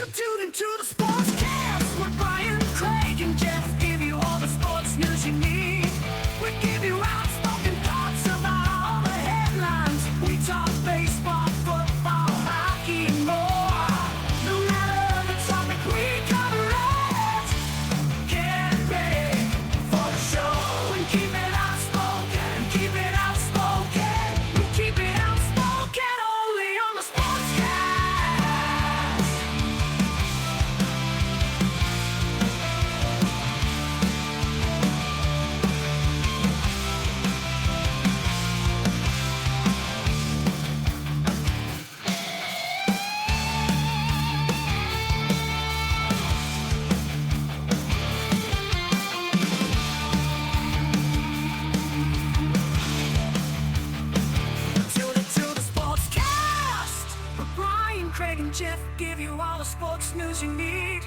You tune into the Sportscast with Brian, Craig, and Jeff. Give you all the sports news you need. We give you outspoken thoughts about all the headlines. We talk baseball, football, hockey, and more. No matter the topic, we cover it. Get ready for the show and keep it outspoken. Keep it outspoken. We keep it outspoken only on the Sportscast. Tune into the Sportscast with Brian, Craig, and Jeff. Give you all the sports news you need.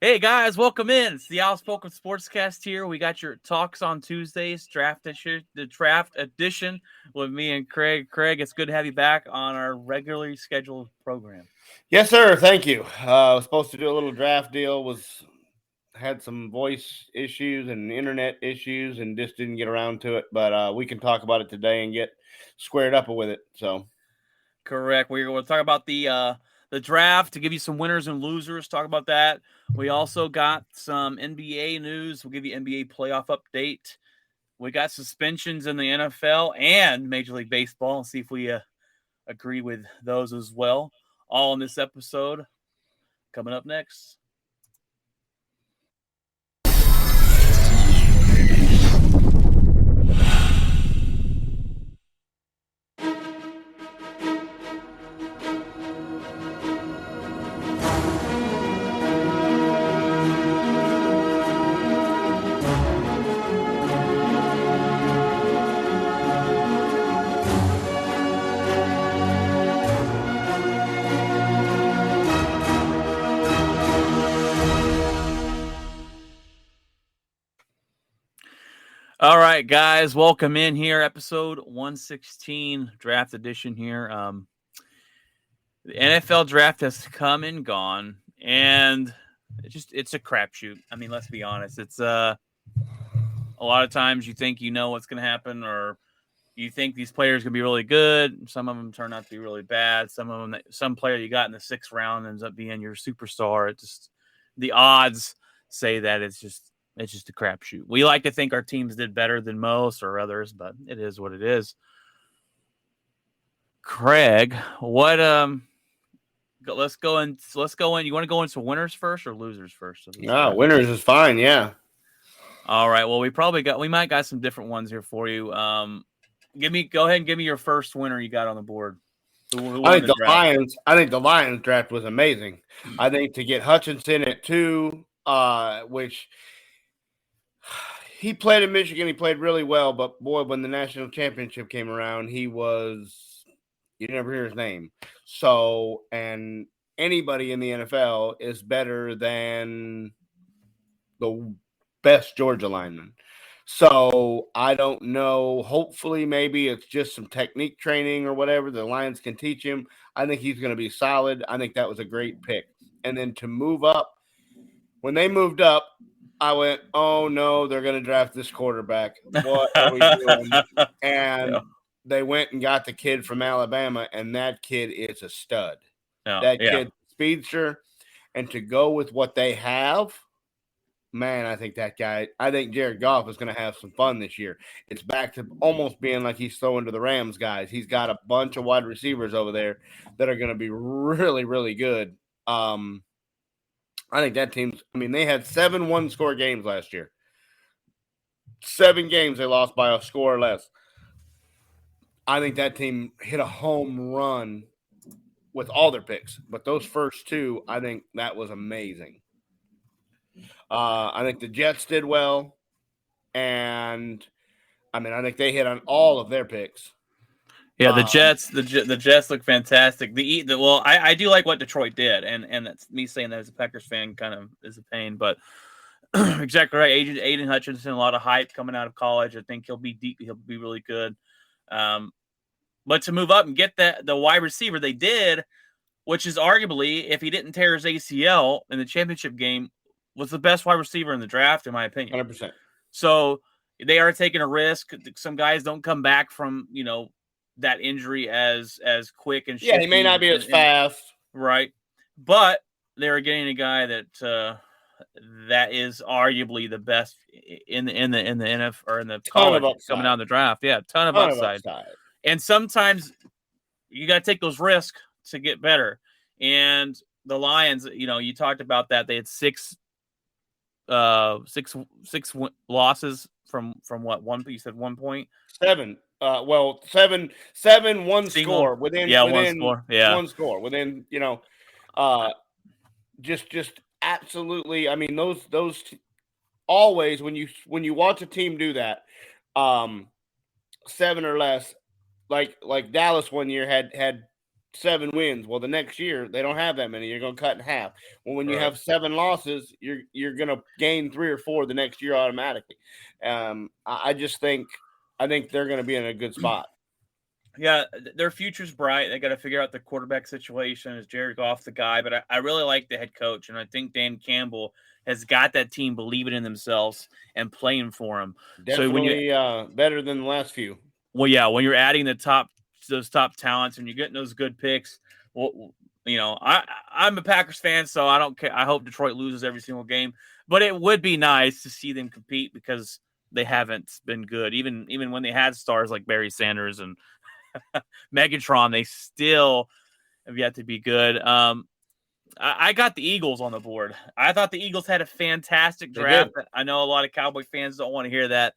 Hey guys, welcome in. It's the Outspoken Sportscast here. We got your talks on Tuesdays, the draft edition with me and Craig. Craig, it's good to have you back on our regularly scheduled program. Yes, sir. Thank you. I was supposed to do a little draft deal. Had some voice issues and internet issues, and just didn't get around to it. But we can talk about it today and get squared up with it. So, Correct. We're going to talk about the draft to give you some winners and losers. Talk about that. We also got some NBA news. We'll give you NBA playoff update. We got suspensions in the NFL and Major League Baseball. See if we agree with those as well. All in this episode. Coming up next. All right, guys, welcome in here. Episode 116, draft edition here. The NFL draft has come and gone, and it's a crapshoot. I mean, let's be honest. It's a lot of times you think you know what's going to happen, or you think these players are going to be really good. Some of them turn out to be really bad. Some player you got in the 6th round ends up being your superstar. The odds say that it's just a crapshoot. We like to think our teams did better than most or others, but it is what it is. Craig, what let's go in. You want to go into winners first or losers first? winners is fine. Yeah. All right. Well, we might got some different ones here for you. Go ahead and give me your first winner you got on the board. I think the Lions draft was amazing. I think to get Hutchinson at 2, which he played in Michigan, he played really well, but boy, when the national championship came around, you never hear his name. So, and anybody in the NFL is better than the best Georgia lineman. So I don't know. Hopefully, maybe it's just some technique training or whatever the Lions can teach him. I think he's going to be solid. I think that was a great pick. And then to move up, when they moved up, I went, oh no, they're going to draft this quarterback. What are we doing? And they went and got the kid from Alabama, and that kid is a stud. Kid's a speedster. And to go with what they have, man, I think Jared Goff is going to have some fun this year. It's back to almost being like he's throwing to the Rams guys. He's got a bunch of wide receivers over there that are going to be really, really good. I think that they had 7 one-score games last year. 7 games they lost by a score or less. I think that team hit a home run with all their picks. But those first 2, I think that was amazing. I think the Jets did well. And, I think they hit on all of their picks. Yeah, the Jets look fantastic. I do like what Detroit did, and that's me saying that as a Packers fan kind of is a pain, but exactly right. Aiden Hutchinson, a lot of hype coming out of college. I think he'll be deep. He'll be really good. But to move up and get the wide receiver they did, which is arguably, if he didn't tear his ACL in the championship game, was the best wide receiver in the draft, in my opinion. 100%. So they are taking a risk. Some guys don't come back from that injury as quick and he may not be as fast, right? But they are getting a guy that is arguably the best in the NFL or in the college coming out of the draft. Yeah, ton of upside. And sometimes you got to take those risks to get better. And the Lions, you talked about that. They had six losses from what? You said 1 point? 7. One score within one score. Yeah. One score within, just absolutely. I mean, those always when you watch a team do that, 7 or less, like Dallas one year had 7 wins. Well, the next year they don't have that many. You're going to cut in half. Well, when you have 7 losses, you're going to gain 3 or 4 the next year automatically. I think they're going to be in a good spot. Yeah, their future's bright. They got to figure out the quarterback situation. Is Jared Goff the guy? But I really like the head coach, and I think Dan Campbell has got that team believing in themselves and playing for him. Definitely better than the last few. Well, yeah, when you're adding those top talents and you're getting those good picks, well, I'm a Packers fan, so I don't care. I hope Detroit loses every single game, but it would be nice to see them compete because they haven't been good. Even when they had stars like Barry Sanders and Megatron, they still have yet to be good. I got the Eagles on the board. I thought the Eagles had a fantastic draft. I know a lot of Cowboy fans don't want to hear that.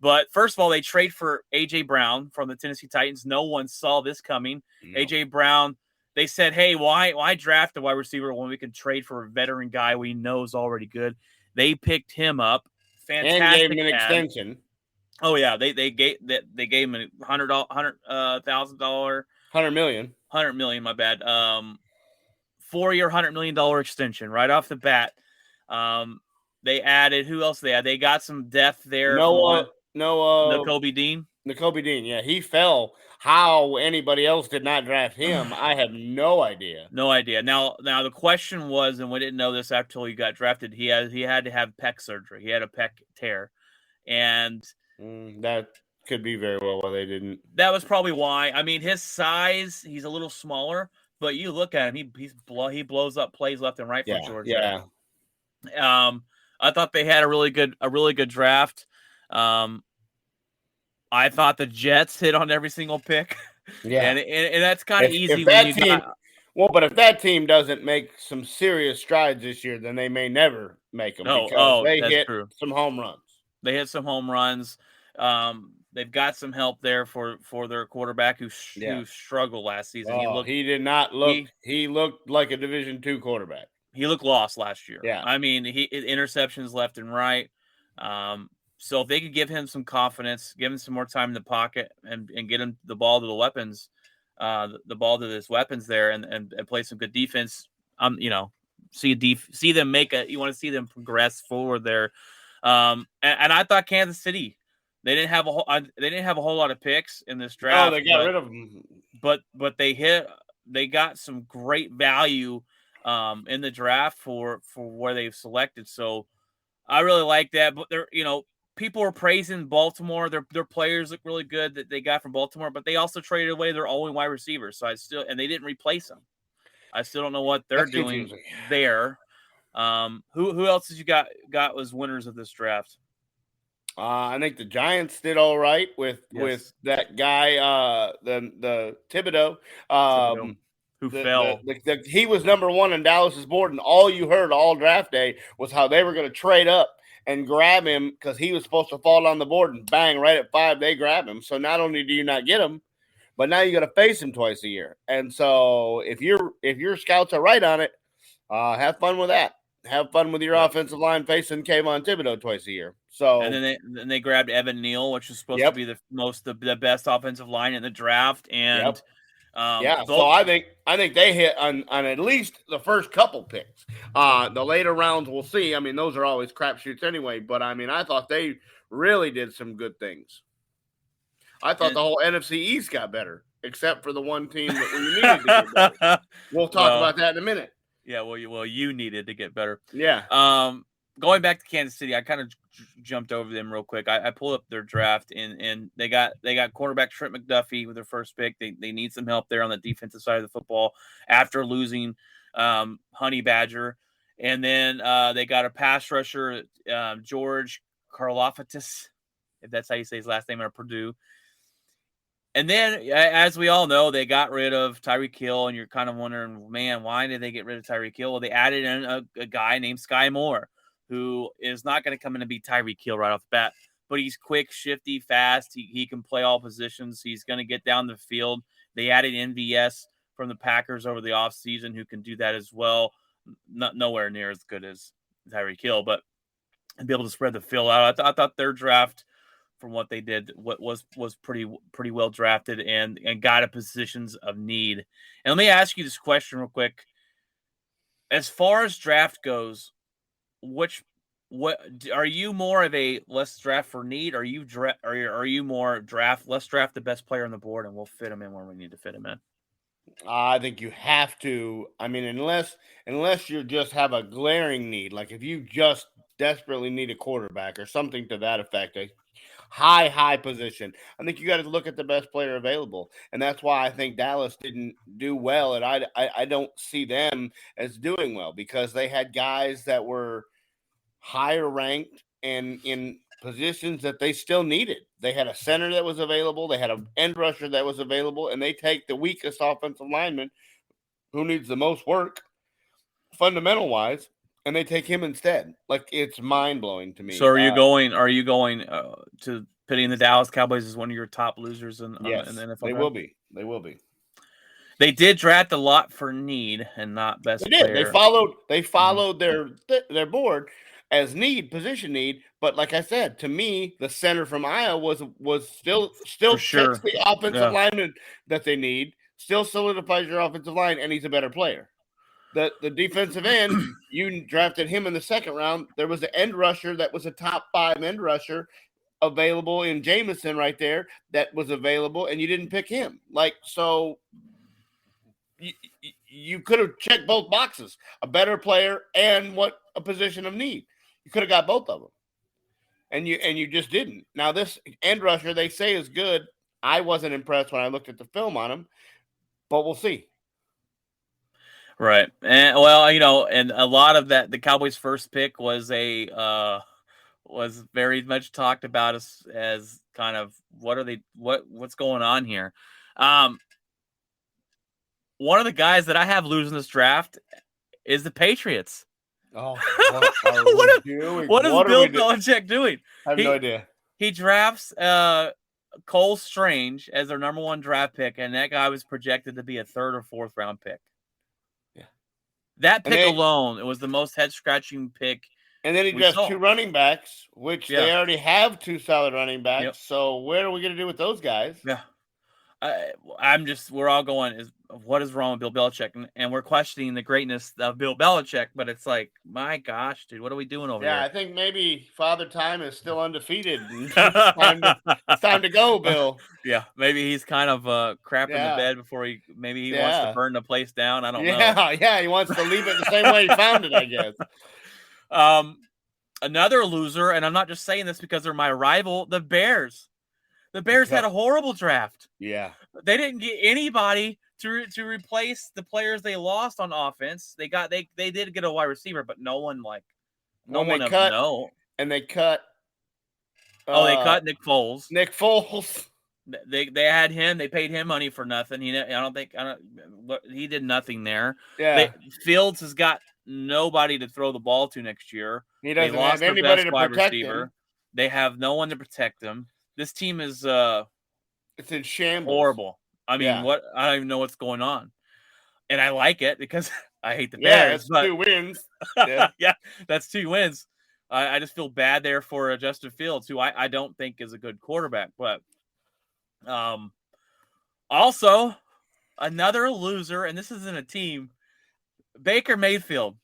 But first of all, they trade for A.J. Brown from the Tennessee Titans. No one saw this coming. No. A.J. Brown, they said, hey, why draft a wide receiver when we can trade for a veteran guy we know is already good? They picked him up. Fantastic. And gave him an extension. Oh, yeah. They gave him a $100,000. $100 million. $100 million, my bad. 4-year, $100 million extension right off the bat. They added, who else they had? They got some depth there. Nakobe Dean. Nakobe Dean, yeah. He fell. How anybody else did not draft him, I have no idea. No idea. Now the question was, and we didn't know this until he got drafted, he had to have pec surgery. He had a pec tear. And that could be very well why they didn't. That was probably why. I mean, his size, he's a little smaller, but you look at him, he blows up plays left and right for Georgia. Yeah. I thought they had a really good draft. I thought the Jets hit on every single pick. Yeah. And that's kind of easy. But if that team doesn't make some serious strides this year, then they may never make them because they hit some home runs. They hit some home runs. They've got some help there for their quarterback who struggled last season. He did not look. He looked like a Division II quarterback. He looked lost last year. Yeah. I mean, interceptions left and right. So if they could give him some confidence, give him some more time in the pocket, and get him the ball to the weapons, the ball to his weapons there, and play some good defense. See them you want to see them progress forward there. And I thought Kansas City, they didn't have a whole lot of picks in this draft. Oh, they got rid of them. But they got some great value in the draft for where they've selected. So I really like that. But people are praising Baltimore. Their players look really good that they got from Baltimore, but they also traded away their only wide receiver. So and they didn't replace them. I still don't know what they're doing there. Who else did you got was winners of this draft? I think the Giants did all right with that guy, the Thibodeau. Who fell. He was number 1 on Dallas's board, and all you heard all draft day was how they were going to trade up and grab him because he was supposed to fall on the board, and bang, right at 5, they grab him. So not only do you not get him, but now you got to face him twice a year. And so if your scouts are right on it, have fun with that. Have fun with your offensive line facing Kayvon Thibodeau twice a year. So and then they grabbed Evan Neal, which is supposed to be the best offensive line in the draft, and Yeah, so Both, I think they hit on at least the first couple picks. The later rounds we'll see. I mean, those are always crapshoots anyway. But I mean, I thought they really did some good things. I thought and, the whole NFC East got better, except for the one team that we needed to get better. We'll talk well, about that in a minute. yeah, you needed to get better. Yeah. Going back to Kansas City, I kind of jumped over them real quick. I pulled up their draft, and they got quarterback Trent McDuffie with their first pick. They need some help there on the defensive side of the football after losing Honey Badger, and then they got a pass rusher, George Karlaftis, if that's how you say his last name, out of Purdue. And then, as we all know, they got rid of Tyreek Hill, and you're kind of wondering, man, why did they get rid of Tyreek Hill? Well, they added in a guy named Sky Moore, who is not going to come in and be Tyreek Hill right off the bat, but he's quick, shifty, fast. He can play all positions. He's going to get down the field. They added NVS from the Packers over the offseason, who can do that as well. Nowhere near as good as Tyreek Hill, but be able to spread the field out. I thought their draft, from what they did, what was pretty well drafted and got at positions of need. And let me ask you this question real quick. As far as draft goes, what are you more of a let's draft for need? Or are you more let's draft the best player on the board and we'll fit him in where we need to fit him in? I think you have to. I mean, unless you just have a glaring need, like if you just desperately need a quarterback or something to that effect, a high position, I think you got to look at the best player available, and that's why I think Dallas didn't do well, and I don't see them as doing well because they had guys that were higher ranked and in positions that they still needed. They had a center that was available. They had an end rusher that was available, and they take the weakest offensive lineman who needs the most work fundamental wise, and they take him instead. Like, it's mind blowing to me. So are you going to pitting the Dallas Cowboys as one of your top losers in the NFL? They will be. They will be. They did draft a lot for need and not best They did. player. They followed their board as need, position need. But like I said, to me, the center from Iowa was still sure. fits the offensive lineman that they need, still solidifies your offensive line, and he's a better player. The defensive end, you drafted him in the second round. There was an end rusher that was a top 5 end rusher available in Jameson right there that was available, and you didn't pick him. Like, so you could have checked both boxes, a better player and what a position of need. You could have got both of them, and you just didn't. Now this end rusher they say is good. I wasn't impressed when I looked at the film on him, but we'll see. Right, and well, and a lot of that, the Cowboys' first pick was was very much talked about as kind of what's going on here. One of the guys that I have losing this draft is the Patriots. Oh, what doing? What is Bill Belichick doing? I have no idea. He drafts Cole Strange as their number 1 draft pick, and that guy was projected to be a 3rd or 4th round pick. Yeah, that pick alone, it was the most head-scratching pick. And then he drafts 2 running backs, which they already have 2 solid running backs. Yep. So what are we going to do with those guys? Yeah. We're all going, what is wrong with Bill Belichick? And we're questioning the greatness of Bill Belichick, but it's like, my gosh, dude, what are we doing over here? Yeah, I think maybe Father Time is still undefeated. It's time to go, Bill. Yeah, maybe he's kind of crapping the bed before he wants to burn the place down. I don't know. Yeah, he wants to leave it the same way he found it, I guess. Another loser, and I'm not just saying this because they're my rival, the Bears. The Bears had a horrible draft. Yeah. They didn't get anybody to replace the players they lost on offense. They did get a wide receiver, but no one And they cut. They cut Nick Foles. Nick Foles. They had him. They paid him money for nothing. He did nothing there. Yeah. Fields has got nobody to throw the ball to next year. He doesn't have anybody to protect him. They have no one to protect him. This team is it's in shambles. Horrible. I mean, I don't even know what's going on. And I like it because I hate the Bears. That's 2 wins. Yeah, that's 2 wins. I just feel bad there for Justin Fields, who I don't think is a good quarterback. But also, another loser, and this isn't a team. Baker Mayfield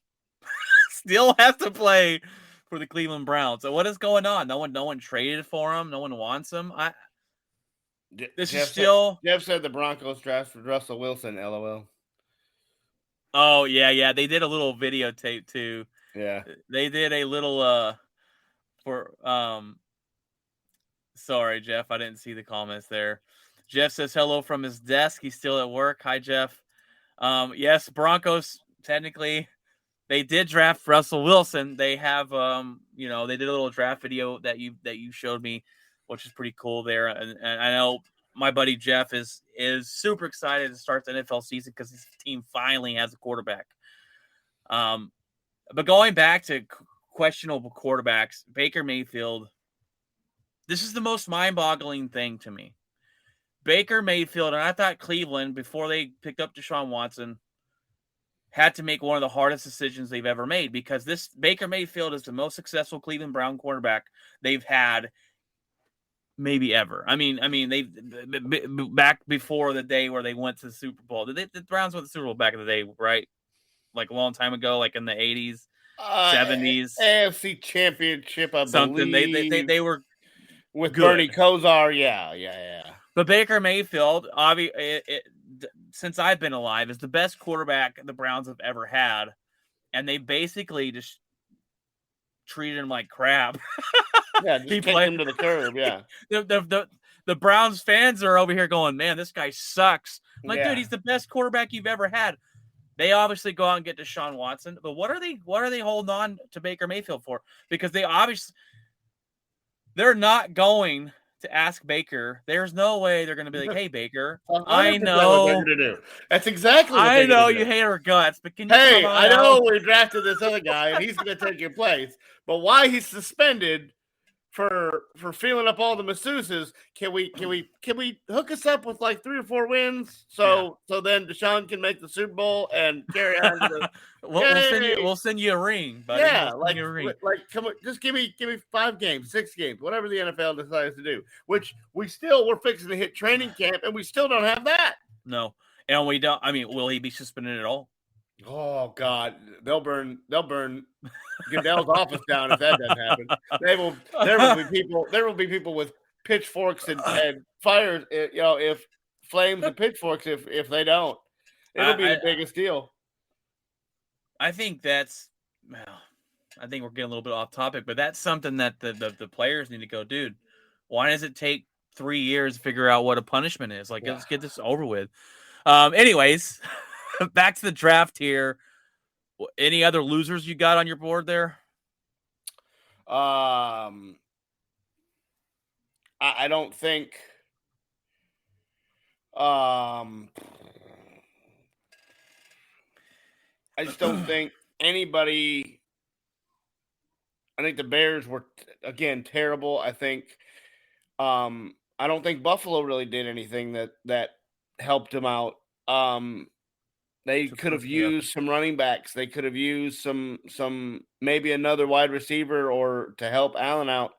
still has to play for the Cleveland Browns. So what is going on? No one traded for him. No one wants him. Jeff said the Broncos drafted Russell Wilson. LOL. Oh yeah. They did a little videotape too. Yeah. They did a little sorry, Jeff, I didn't see the comments there. Jeff says hello from his desk. He's still at work. Hi, Jeff. Yes, Broncos technically they did draft Russell Wilson. They have they did a little draft video that you showed me, which is pretty cool there. And I know my buddy Jeff is super excited to start the NFL season because his team finally has a quarterback. But going back to questionable quarterbacks, Baker Mayfield, this is the most mind-boggling thing to me. Baker Mayfield, and I thought Cleveland, before they picked up Deshaun Watson, had to make one of the hardest decisions they've ever made because this Baker Mayfield is the most successful Cleveland Brown quarterback they've had maybe ever. I mean, they back before the day where they went to the Super Bowl. The Browns went to the Super Bowl back in the day, right? Like a long time ago, like in the 80s, 70s. AFC Championship, I believe. They were with good. Bernie Kosar. Yeah. But Baker Mayfield, since I've been alive, is the best quarterback the Browns have ever had. And they basically just treated him like crap. Yeah, just kicked him to the curb, yeah. The Browns fans are over here going, man, this guy sucks. I'm like, dude, he's the best quarterback you've ever had. They obviously go out and get Deshaun Watson, but what are they holding on to Baker Mayfield for? Because they're not going to ask Baker. There's no way they're going to be like, hey, Baker, I know. What they're do. That's exactly what I know you hate our guts, but can you Hey, I know we drafted this other guy, and he's going to take your place. But why he's suspended for filling up all the masseuses, can we hook us up with like 3 or 4 wins so then Deshaun can make the Super Bowl and carry on to the we'll send you a ring, buddy. Yeah, like come on, just give me 5 games, 6 games, whatever the NFL decides to do. Which we're fixing to hit training camp, and we still don't have that. No, and we don't. I mean, will he be suspended at all? Oh God, they'll burn Goodell's office down if that doesn't happen. There will be people with pitchforks and fires, if flames and pitchforks if they don't. It'll be the biggest deal. I think we're getting a little bit off topic, but that's something that the players need to go, dude. Why does it take 3 years to figure out what a punishment is? Like, let's get this over with. Anyways, back to the draft here. Any other losers you got on your board there? I don't think. I just don't think anybody. I think the Bears were again terrible. I think. I don't think Buffalo really did anything that helped them out. They could have used some running backs. They could have used some maybe another wide receiver or to help Allen out.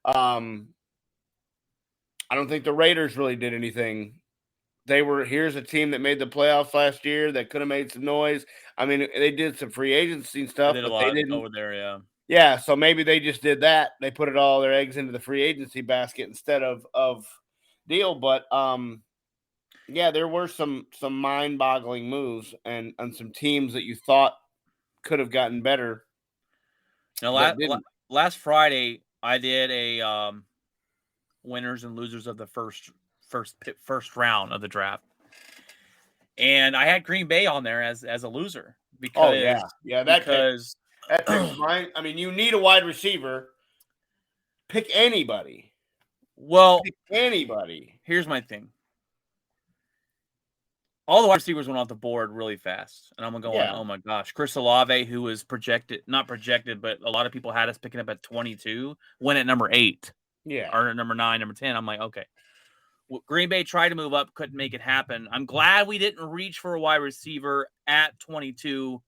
I don't think the Raiders really did anything. Here's a team that made the playoffs last year that could have made some noise. I mean, they did some free agency stuff, but they didn't over there, yeah. Yeah, so maybe they just did that. They put all their eggs into the free agency basket instead of deal. But yeah, there were some mind-boggling moves and some teams that you thought could have gotten better. Now, last Friday, I did a winners and losers of the first round of the draft, and I had Green Bay on there as a loser because that takes mine. I mean, you need a wide receiver. Pick anybody. Well, pick anybody. Here's my thing. All the wide receivers went off the board really fast. And I'm going, oh my gosh. Chris Olave, who was not projected, but a lot of people had us picking up at 22, went at number 8. Yeah. Or number 9, number 10. I'm like, okay. Well, Green Bay tried to move up, couldn't make it happen. I'm glad we didn't reach for a wide receiver at 22.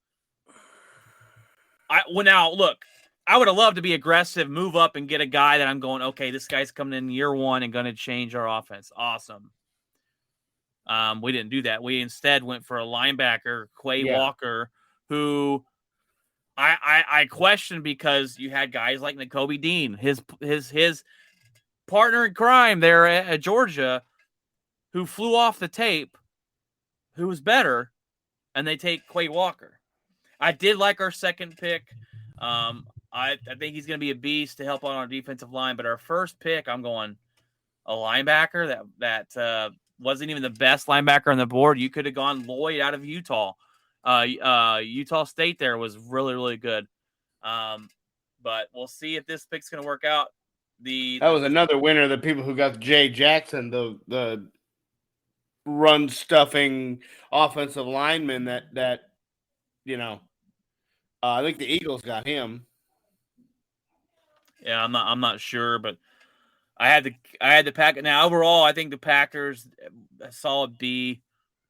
Now, look, I would have loved to be aggressive, move up and get a guy that I'm going, okay, this guy's coming in year 1 and going to change our offense. Awesome. We didn't do that. We instead went for a linebacker, Quay Yeah. Walker, who I questioned because you had guys like Nakobe Dean, his partner in crime there at Georgia, who flew off the tape, who was better, and they take Quay Walker. I did like our second pick. I think he's going to be a beast to help on our defensive line. But our first pick, I'm going a linebacker that wasn't even the best linebacker on the board. You could have gone Lloyd out of Utah. Utah State there was really, really good. But we'll see if this pick's going to work out. That was another winner. The people who got Jay Jackson, the run stuffing offensive lineman that I think the Eagles got him. Yeah, I'm not sure, but I had the Pack. Now overall, I think the Packers a solid B.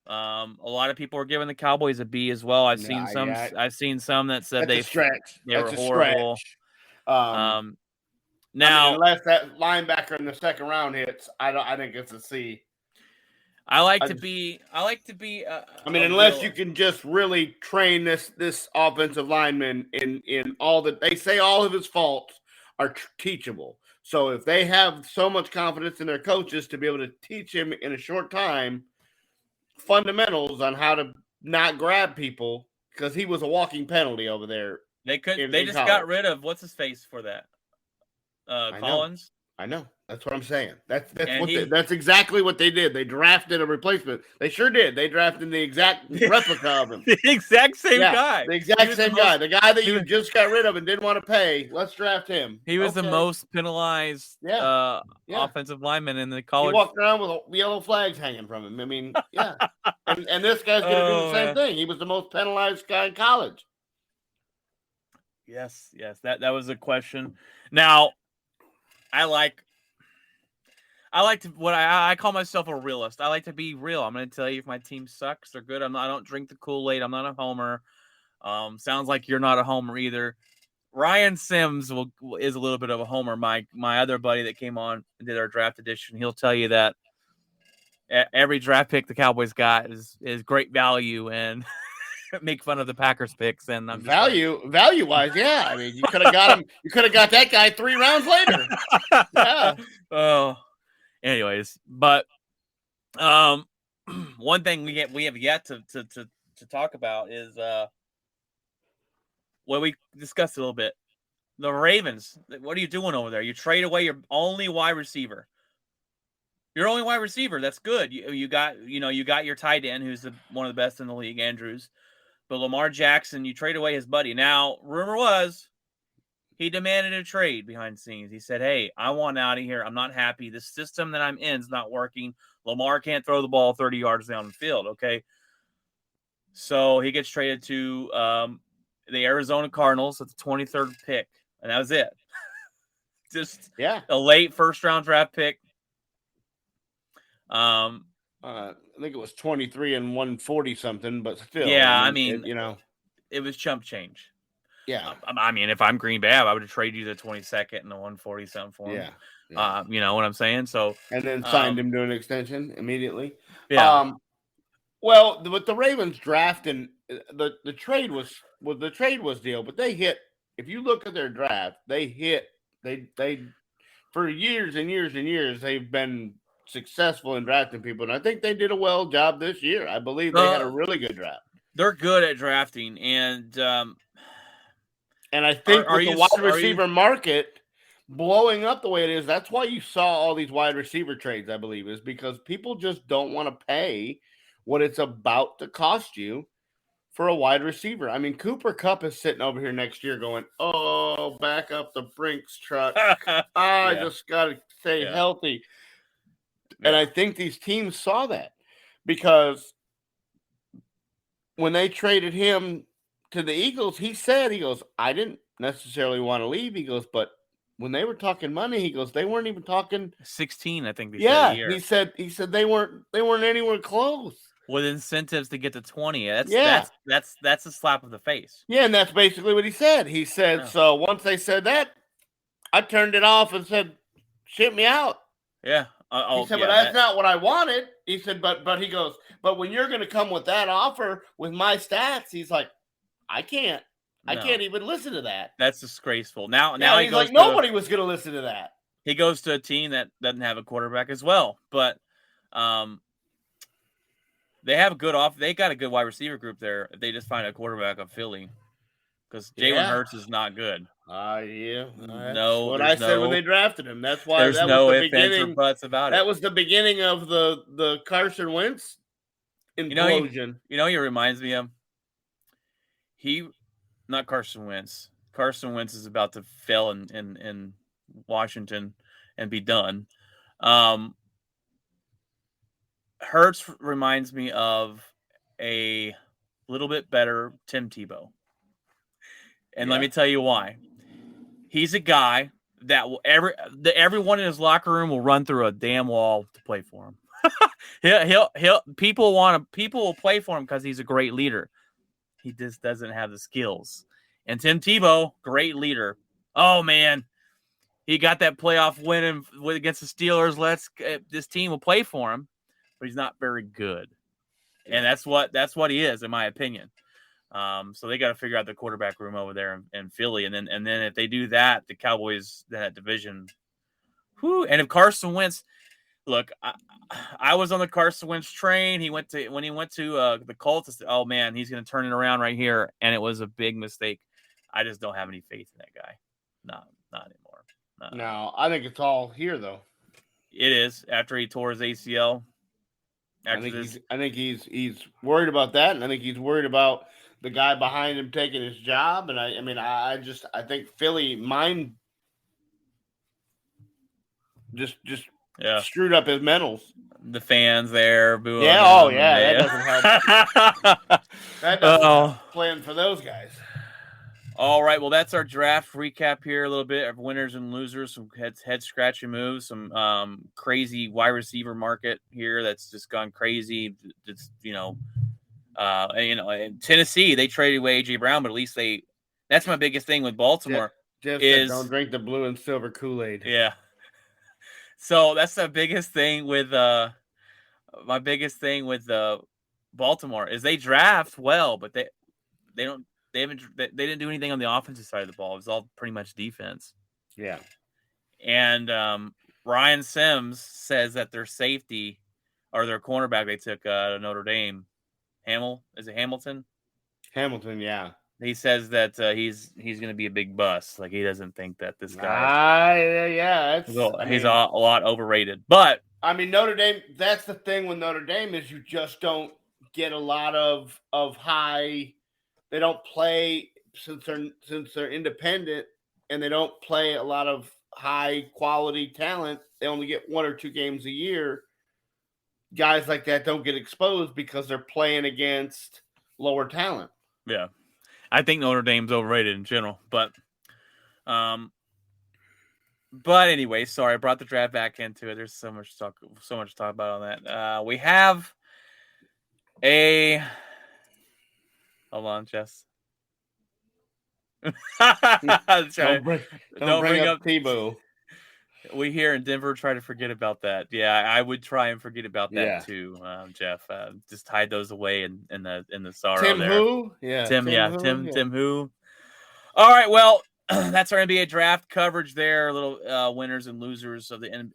A lot of people are giving the Cowboys a B as well. I've seen some that said That's a stretch. They were horrible. Now, unless that linebacker in the second round hits, I think it's a C. I like to be. Unless you can just really train this offensive lineman in all that they say all of his faults are teachable. So if they have so much confidence in their coaches to be able to teach him in a short time fundamentals on how to not grab people, because he was a walking penalty over there. They just got rid of what's his face for that. Collins. I know. That's what I'm saying. That's exactly what they did. They drafted a replacement. They sure did. They drafted the exact replica of him. The exact same guy. The exact same guy. The guy that you just got rid of and didn't want to pay. Let's draft him. He was the most penalized offensive lineman in the college. He walked around with yellow flags hanging from him. I mean, yeah. and this guy's going to do the same thing. He was the most penalized guy in college. Yes. That was a question. Now, I call myself a realist. I like to be real. I'm going to tell you if my team sucks or good. I don't drink the Kool-Aid. I'm not a homer. Sounds like you're not a homer either. Ryan Sims is a little bit of a homer. My other buddy that came on and did our draft edition, he'll tell you that every draft pick the Cowboys got is great value and make fun of the Packers picks. And I'm value wise, yeah. I mean, you could have got him. You could have got that guy 3 rounds later. Yeah. Oh. Anyways, but one thing we have yet to talk about is what we discussed a little bit. The Ravens. What are you doing over there? You trade away your only wide receiver. Your only wide receiver. That's good. You got your tight end, who's one of the best in the league, Andrews. But Lamar Jackson, you trade away his buddy. Now, rumor was he demanded a trade behind the scenes. He said, hey, I want out of here. I'm not happy. The system that I'm in is not working. Lamar can't throw the ball 30 yards down the field, okay? So he gets traded to the Arizona Cardinals at the 23rd pick, and that was it. Just a late first-round draft pick. I think it was 23 and 140 something, but still. Yeah, it was chump change. Yeah. If I'm Green Bay, I would have traded you the 22nd and the 140 something for him. Yeah. You know what I'm saying? So and then signed him to an extension immediately. Yeah. Well, with the Ravens drafting, the trade was deal, but they hit. If you look at their draft, they for years and years and years they've been successful in drafting people, and I think they did a well job this year. I believe they had a really good draft. They're good at drafting, and I think with the wide receiver market blowing up the way it is, that's why you saw all these wide receiver trades, I believe, is because people just don't want to pay what it's about to cost you for a wide receiver. I mean, Cooper Kupp is sitting over here next year going, oh, back up the Brinks truck. I just got to stay healthy. Yeah. And I think these teams saw that because when they traded him to the Eagles, he goes, I didn't necessarily want to leave. He goes, but when they were talking money, he goes, they weren't even talking 16, I think they said a year. He said they weren't anywhere close. With incentives to get to 20. That's a slap of the face. Yeah, and that's basically what he said. He said, so once they said that, I turned it off and said, ship me out. Yeah. He said, "But that's not what I wanted." He said, "But he goes, but when you're going to come with that offer with my stats," he's like, "I can't even listen to that." That's disgraceful. Now he's like, nobody was going to listen to that. He goes to a team that doesn't have a quarterback as well, but they have they got a good wide receiver group there. If they just find a quarterback of Philly, because Jalen Hurts is not good. Yeah. That's what I said when they drafted him. That's why there's that no was the ifs, ands, or beginning. buts about it. That was the beginning of the Carson Wentz implosion. He reminds me of not Carson Wentz. Carson Wentz is about to fail in Washington and be done. Hurts reminds me of a little bit better Tim Tebow. And let me tell you why. He's a guy that will everyone in his locker room will run through a damn wall to play for him. People will play for him because he's a great leader. He just doesn't have the skills. And Tim Tebow, great leader. Oh man, he got that playoff win against the Steelers. This team will play for him, but he's not very good. And that's what he is, in my opinion. So they got to figure out the quarterback room over there in Philly, and then if they do that, the Cowboys, that division. Whew, and if Carson Wentz, look, I was on the Carson Wentz train. When he went to the Colts, I said, oh man, he's going to turn it around right here, and it was a big mistake. I just don't have any faith in that guy. No, not anymore. No, I think it's all here though. It is after he tore his ACL. I think he's worried about that, and I think he's worried about the guy behind him taking his job. And I think Philly just screwed up his mentals. The fans there booing. Yeah, that doesn't help. That doesn't help playing for those guys. All right, well, that's our draft recap here. A little bit of winners and losers, some head scratching moves, some crazy wide receiver market here that's just gone crazy. It's in Tennessee they traded away AJ Brown, but at least that's my biggest thing with Baltimore. Jeff said, don't drink the blue and silver Kool-Aid. Yeah. So that's the biggest thing with my biggest thing with Baltimore is they draft well, but they didn't do anything on the offensive side of the ball. It was all pretty much defense. Yeah. And Ryan Sims says that their safety or their cornerback they took out of Notre Dame, is it Hamilton? Hamilton, yeah. He says that he's going to be a big bust. Like he doesn't think that this guy. He's a lot overrated. But Notre Dame. That's the thing with Notre Dame is you just don't get a lot of high. They don't play since they're independent, and they don't play a lot of high quality talent. They only get 1 or 2 games a year. Guys like that don't get exposed because they're playing against lower talent. Yeah. I think Notre Dame's overrated in general, but anyway, sorry, I brought the draft back into it. There's so much to talk about on that. We have hold on, Jess. Don't bring up Tebow. We here in Denver try to forget about that. Yeah, I would try and forget about that too, Jeff. Just hide those away in the sorrow. Tim there. who? Yeah. Tim who? All right, well, that's our NBA draft coverage there. Little winners and losers of the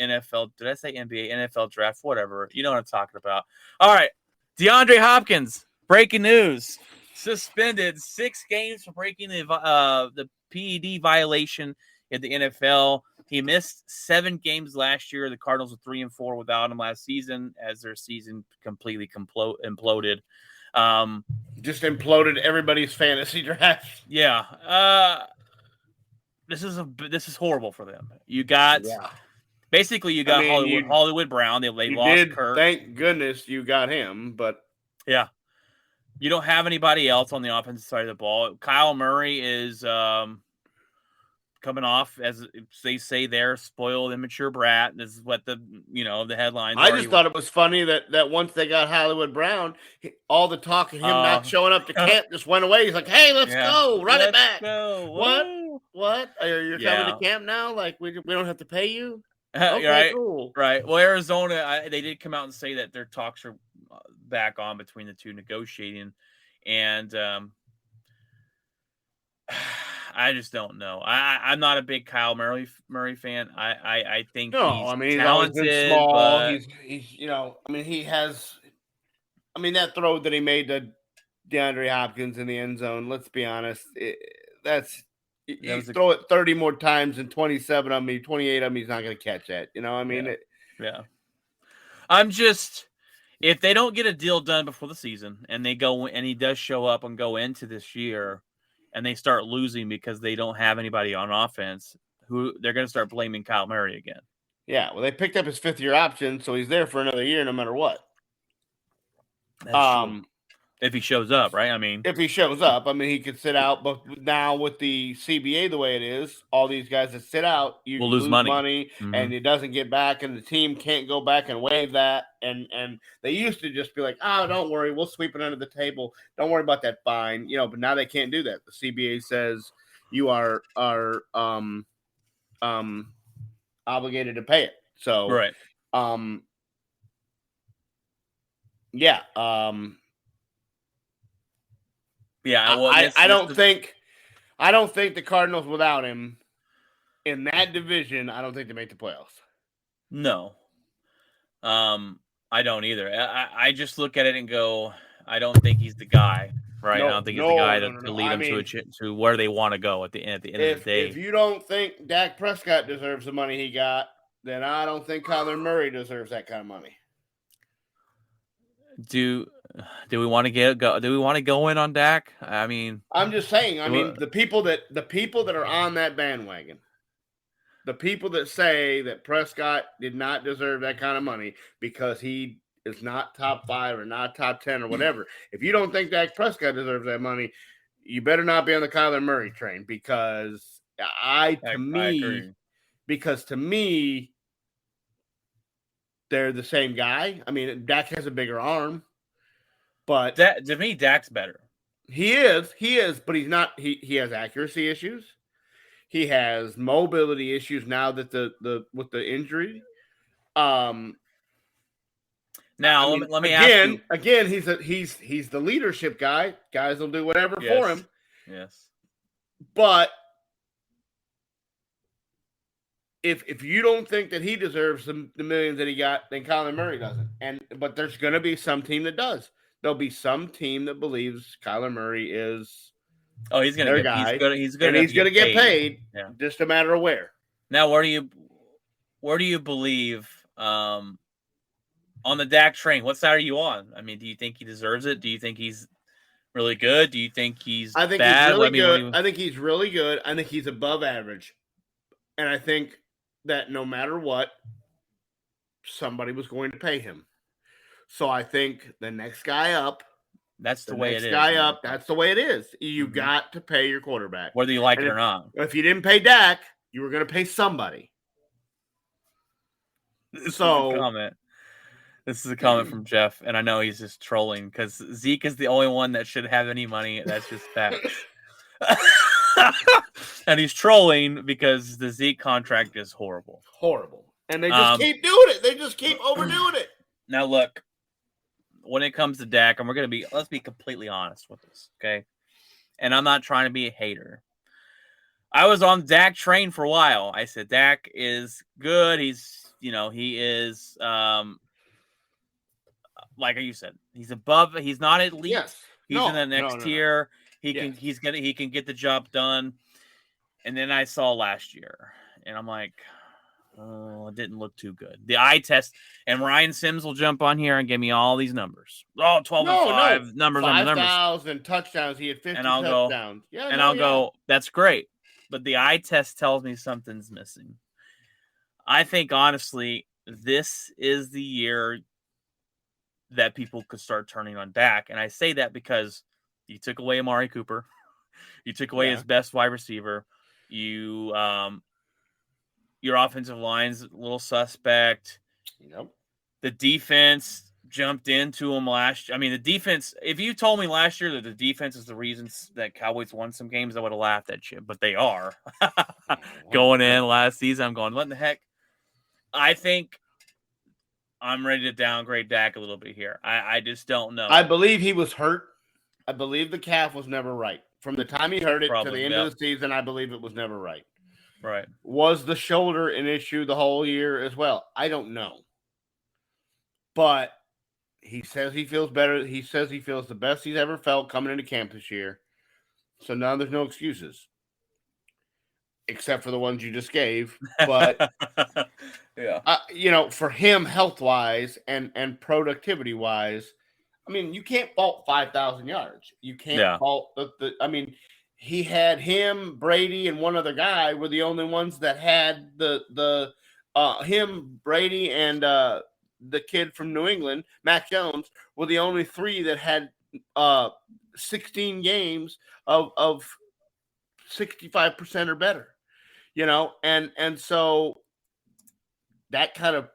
NFL. Did I say NBA? NFL draft, whatever. You know what I'm talking about. All right, DeAndre Hopkins. Breaking news: suspended 6 games for breaking the PED violation in the NFL. He missed 7 games last year. The Cardinals were 3-4 without him last season, as their season completely imploded. Just imploded everybody's fantasy draft. Yeah. This is horrible for them. You got Hollywood Brown. They lost Kirk. Thank goodness you got him, but yeah. You don't have anybody else on the offensive side of the ball. Kyle Murray is coming off, as they say there, spoiled, immature brat. This is what the headlines. I just thought it was funny that once they got Hollywood Brown, all the talk of him not showing up to camp just went away. He's like, "Hey, let's go, run it back." Go. What? What? You're coming to camp now? Like we don't have to pay you? Okay, right, cool. right. Well, Arizona, they did come out and say that their talks are back on between the two negotiating, and I just don't know. I'm not a big Kyle Murray fan. I think No, he's I mean he's always been talented, small. but He's I mean he has. I mean that throw that he made to DeAndre Hopkins in the end zone. Let's be honest, you throw it 30 more times and 27 of me, 28 of me, he's not going to catch that. I mean, yeah. I'm just, if they don't get a deal done before the season and they go and he does show up and go into this year and they start losing because they don't have anybody on offense, who they're going to start blaming Kyle Murray again. Yeah, well, they picked up his 5th-year option, so he's there for another year no matter what. That's true. If he shows up, right? I mean, if he shows up, I mean, he could sit out. But now with the CBA the way it is, all these guys that sit out, you will lose money, mm-hmm. and it doesn't get back, and the team can't go back and waive that. And they used to just be like, "Oh, don't worry, we'll sweep it under the table. Don't worry about that fine," But now they can't do that. The CBA says you are obligated to pay it. So right. Yeah. Yeah. Well, I don't think the Cardinals without him in that division, I don't think they make the playoffs. No. I don't either. I just look at it and go, I don't think he's the guy, right? I don't think he's the guy to lead them to where they want to go at the end of the day. If you don't think Dak Prescott deserves the money he got, then I don't think Kyler Murray deserves that kind of money. Do we want to go? Do we want to go in on Dak? I mean, I'm just saying. I mean, the people that are on that bandwagon, the people that say that Prescott did not deserve that kind of money because he is not top 5 or not top 10 or whatever. If you don't think Dak Prescott deserves that money, you better not be on the Kyler Murray train because to me, they're the same guy. I mean, Dak has a bigger arm, but to me, Dak's better. He is, but he's not. He has accuracy issues. He has mobility issues now that with the injury. Now let me ask you again. He's the leadership guy. Guys will do whatever for him. Yes, but if you don't think that he deserves the millions that he got, then Kyler Murray doesn't. But there's going to be some team that does. There'll be some team that believes Kyler Murray is. Oh, he's going to get. He's going to get paid. Yeah. Just a matter of where. Now, where do you believe on the Dak train? What side are you on? I mean, do you think he deserves it? Do you think he's really good? Do you think he's bad? He's really good. I think he's really good. I think he's above average. And I think that no matter what, somebody was going to pay him. So I think the next guy up. That's the way it is. That's the way it is. You got to pay your quarterback. Whether you like it or not. If you didn't pay Dak, you were going to pay somebody. This is a comment from Jeff, and I know he's just trolling because Zeke is the only one that should have any money. That's just fact. And he's trolling because the Zeke contract is horrible. Horrible. And they just keep doing it. They just keep overdoing it. Now, look, when it comes to Dak, and let's be completely honest with this, okay? And I'm not trying to be a hater. I was on Dak train for a while. I said, Dak is good. He is, like you said, he's above. He's not elite. Yes. He's in the next tier. He can get the job done. And then I saw last year, and I'm like, oh, it didn't look too good. The eye test, and Ryan Sims will jump on here and give me all these numbers. Oh, 12-5 numbers. 5,000 touchdowns. He had 50 touchdowns. I'll go, that's great. But the eye test tells me something's missing. I think, honestly, this is the year that people could start turning on Dak. And I say that because you took away Amari Cooper. You took away his best wide receiver. Your offensive line's a little suspect. Yep. The defense jumped into him last year. I mean, the defense, if you told me last year that the defense is the reasons that Cowboys won some games, I would have laughed at you. But they are. Going in last season, I'm going, what in the heck? I think I'm ready to downgrade Dak a little bit here. I just don't know. I believe he was hurt. I believe the calf was never right. From the time he hurt it to Probably, the end yep. of the season, I believe it was never right. Right. Was the shoulder an issue the whole year as well? I don't know. But he says he feels better. He says he feels the best he's ever felt coming into camp this year. So now there's no excuses. Except for the ones you just gave. But, yeah. For him health-wise and productivity-wise, I mean, you can't fault 5,000 yards. You can't fault he had him, Brady, and one other guy were the only ones that had him, Brady, and the kid from New England, Mac Jones, were the only three that had 16 games of 65% or better. And so that kind of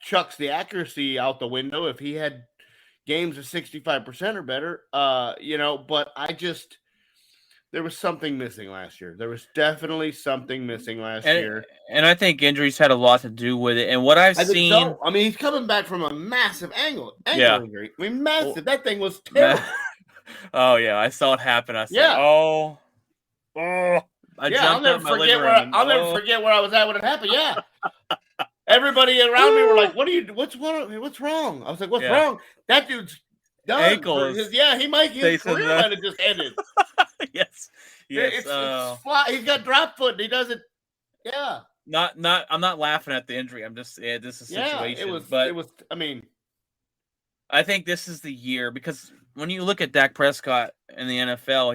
chucks the accuracy out the window if he had games of 65% or better, but there was something missing last year. There was definitely something missing last year. And I think injuries had a lot to do with it. And what I've seen. So. I mean, he's coming back from a massive ankle injury. I mean, massive. That thing was terrible. Oh, yeah. I saw it happen. I said, I'll never forget where I was at when it happened. Yeah. Everybody around me were like, what's wrong? I was like, what's wrong? That dude's done. Ankles. His career might have just ended. Yes. It's fly. He's got drop foot and he doesn't. Yeah. I'm not laughing at the injury. I'm just, this is a situation. It was, I mean. I think this is the year because when you look at Dak Prescott in the NFL,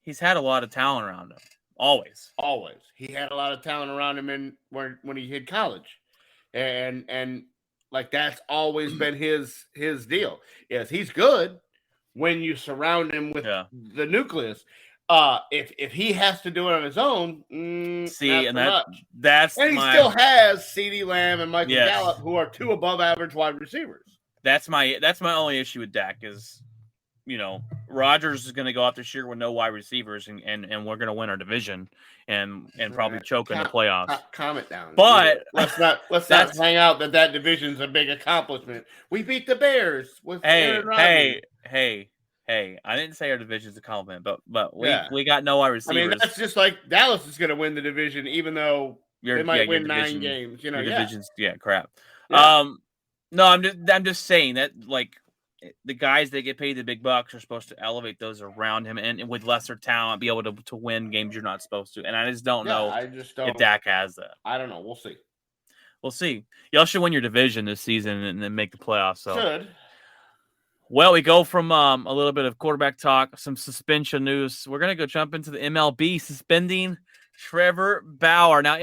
he's had a lot of talent around him. Always. He had a lot of talent around him when he hit college. And like that's always been his deal. Yes, he's good when you surround him with the nucleus. If he has to do it on his own, he still has CeeDee Lamb and Michael Gallup, who are two above average wide receivers. That's my only issue with Dak is, Rodgers is going to go out this year with no wide receivers, and we're going to win our division and probably choke in the playoffs. Calm it down. But let's not hang out that division's a big accomplishment. We beat the Bears with Aaron Rodgers. Hey! I didn't say our division's a compliment, but we got no wide receivers. I mean, that's just like Dallas is going to win the division, even though they might win 9 games. Your division's crap. Yeah. No, I'm just saying that like the guys that get paid the big bucks are supposed to elevate those around him and with lesser talent be able to win games you're not supposed to. And I just don't know if Dak has that. I don't know. We'll see. Y'all should win your division this season and then make the playoffs. So. Should. Well, we go from a little bit of quarterback talk, some suspension news. We're going to go jump into the MLB suspending Trevor Bauer. Now,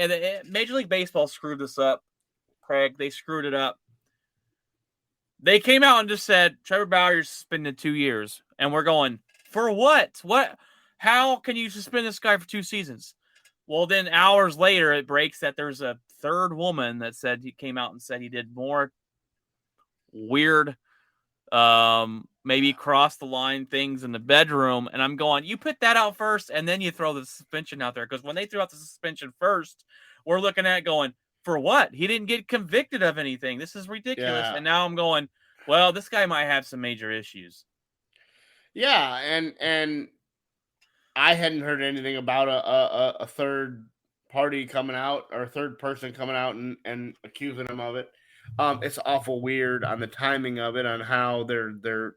Major League Baseball screwed this up, Craig. They screwed it up. They came out and just said, Trevor Bauer, you're suspended 2 years. And we're going, for what? What? How can you suspend this guy for 2 seasons? Well, then hours later, it breaks that there's a third woman that said he came out and said he did more weird, maybe cross the line things in the bedroom. And I'm going, you put that out first, and then you throw the suspension out there. Because when they threw out the suspension first, we're looking at it going, for what? He didn't get convicted of anything. This is ridiculous. Yeah. And now I'm going, well, this guy might have some major issues. Yeah, and I hadn't heard anything about a third party coming out or a third person coming out and accusing him of it. It's awful weird on the timing of it, on how they're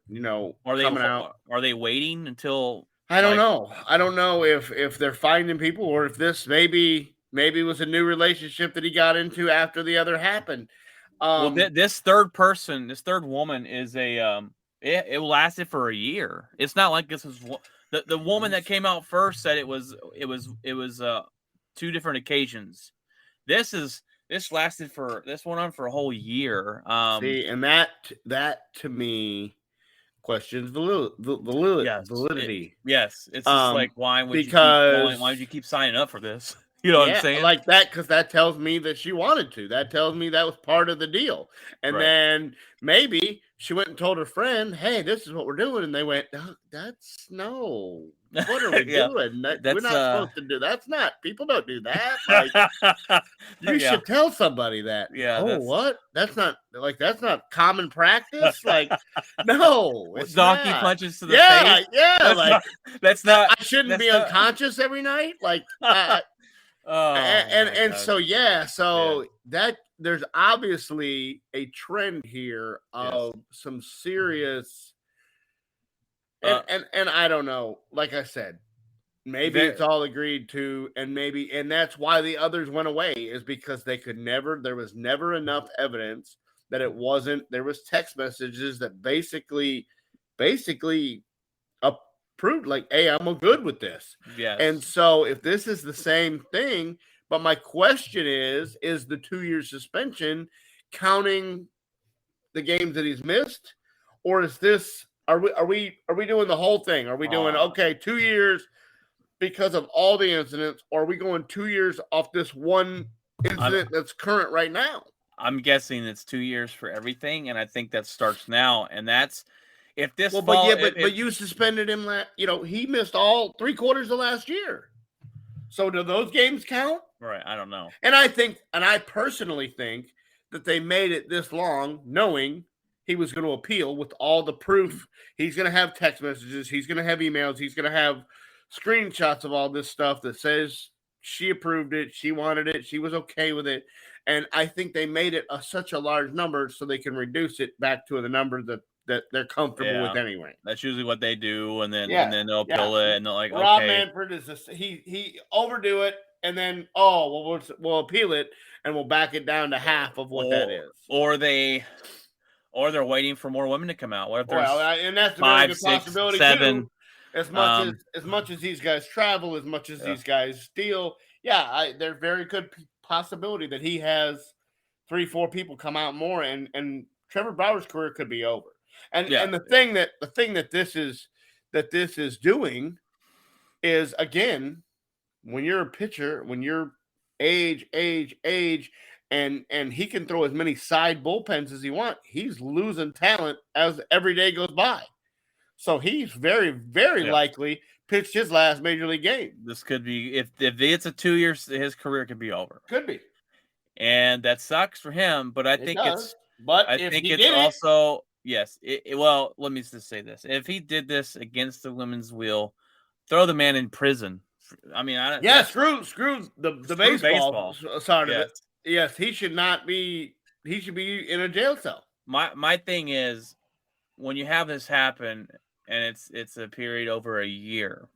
coming out. Are they waiting until? I don't know. I don't know if they're finding people or if this maybe was a new relationship that he got into after the other happened. Well, this third woman is it lasted for a year. It's not like this was the woman that came out first said it was 2 different occasions. This went on for a whole year. See, and that to me questions validity. Yes, it's just like why would you keep signing up for this? You know what I'm saying? Like that, because that tells me that she wanted to. That tells me that was part of the deal. And then maybe she went and told her friend, hey, this is what we're doing. And they went, no. What are we Yeah. doing? We're That's, not supposed to do. That's not. People don't do that. Like you Yeah. should tell somebody that. Yeah, Oh, that's- what? That's not common practice. Like, no, it's donkey not. punches to the Yeah, face. yeah. That's Like not. That's not. I shouldn't that's be not- unconscious every night. Like, Oh, and my gosh. so that there's obviously a trend here of some serious. And I don't know. Like I said, maybe it's all agreed to, and that's why the others went away, is because there was never enough evidence that it wasn't. There was text messages that basically approved, like, hey, I'm good with this. Yes. And so if this is the same thing, but my question is the 2-year suspension counting the games that he's missed, or is this? Are we doing the whole thing? Are we doing 2 years because of all the incidents, or are we going 2 years off this one incident that's current right now? I'm guessing it's 2 years for everything, and I think that starts now. And that's if this. Well, but you suspended him. He missed all 3/4 of last year. So do those games count? Right, I don't know. And I personally think that they made it this long knowing he was going to appeal with all the proof. He's going to have text messages. He's going to have emails. He's going to have screenshots of all this stuff that says she approved it. She wanted it. She was okay with it. And I think they made it such a large number so they can reduce it back to the number that they're comfortable with anyway. That's usually what they do. And then they'll appeal it, and they're like, Rob okay. Manfred is he overdo it. And then, we'll appeal it, and we'll back it down to half of what that is. Or they're waiting for more women to come out. What if there's and that's a 5, really good 6, possibility 7? Too. As much as these guys travel, as much as these guys steal, there's very good possibility that he has 3-4 people come out more, and Trevor Bauer's career could be over. And the thing that this is doing is, again, when you're a pitcher, when you're age, and he can throw as many side bullpens as he wants, he's losing talent as every day goes by. So he's very, very likely pitched his last major league game. This could be, if it's a 2 years, his career could be over. Could be. And that sucks for him, but I think it's also yes. Well, let me just say this: if he did this against the women's will, throw the man in prison. I mean, screw the baseball side of it. Yes, he should not be. He should be in a jail cell. My thing is, when you have this happen and it's a period over a year,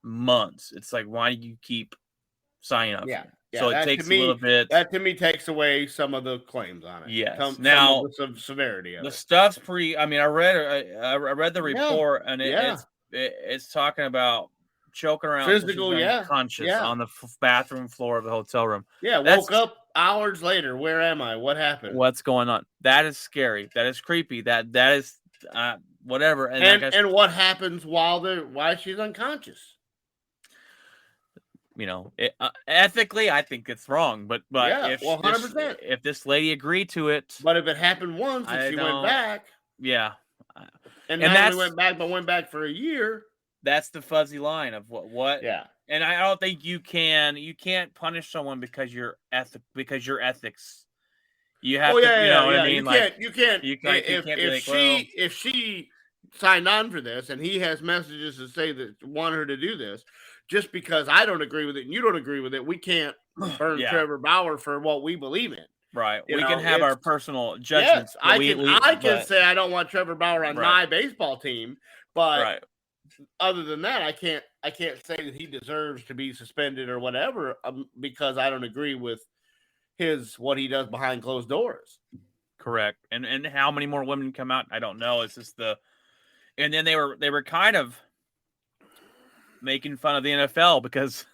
months, it's like, why do you keep signing up? Yeah. So it takes a little bit. That to me takes away some of the claims on it. Yes. Now some severity of the it. stuff's pretty. I mean, I read the report, and it's talking about choking around, physical, unconscious on the bathroom floor of the hotel room. Yeah, woke up hours later. Where am I? What happened? What's going on? That is scary. That is creepy. That is whatever. And what happens while she's unconscious? You know, ethically, I think it's wrong. But if 100%. If this lady agreed to it, but if it happened once and she went back, and not only went back, but went back for a year. That's the fuzzy line of what. Yeah. And I don't think you can't punish someone because your ethics. You have to, you know what I mean? You can't. If she signed on for this and he has messages to say that want her to do this, just because I don't agree with it and you don't agree with it, we can't burn Trevor Bauer for what we believe in. Right. We can have our personal judgments. Yes, I can say I don't want Trevor Bauer on my baseball team, but other than that, I can't say that he deserves to be suspended or whatever because I don't agree with what he does behind closed doors. Correct. And how many more women come out? I don't know. It's just and then they were kind of making fun of the NFL because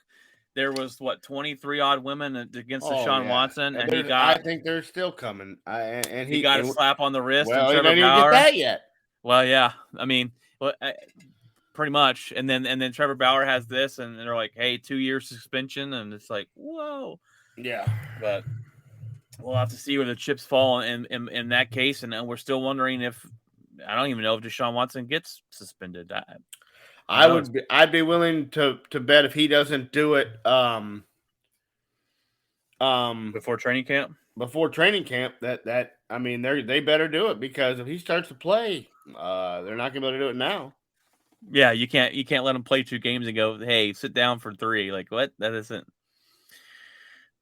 there was 23 odd women against Deshaun Watson, and I think they're still coming. And he got a slap on the wrist. Well, and he didn't even get that yet. Well, yeah. I mean, pretty much. And then Trevor Bauer has this, and they're like, "Hey, 2-year suspension," and it's like, whoa. Yeah. But we'll have to see where the chips fall in that case, and we're still wondering if I don't even know if Deshaun Watson gets suspended. I'd be willing to bet if he doesn't do it before training camp. That I mean they better do it, because if he starts to play, they're not gonna be able to do it now. Yeah, you can't let him play 2 games and go, hey, sit down for 3. Like, what? That doesn't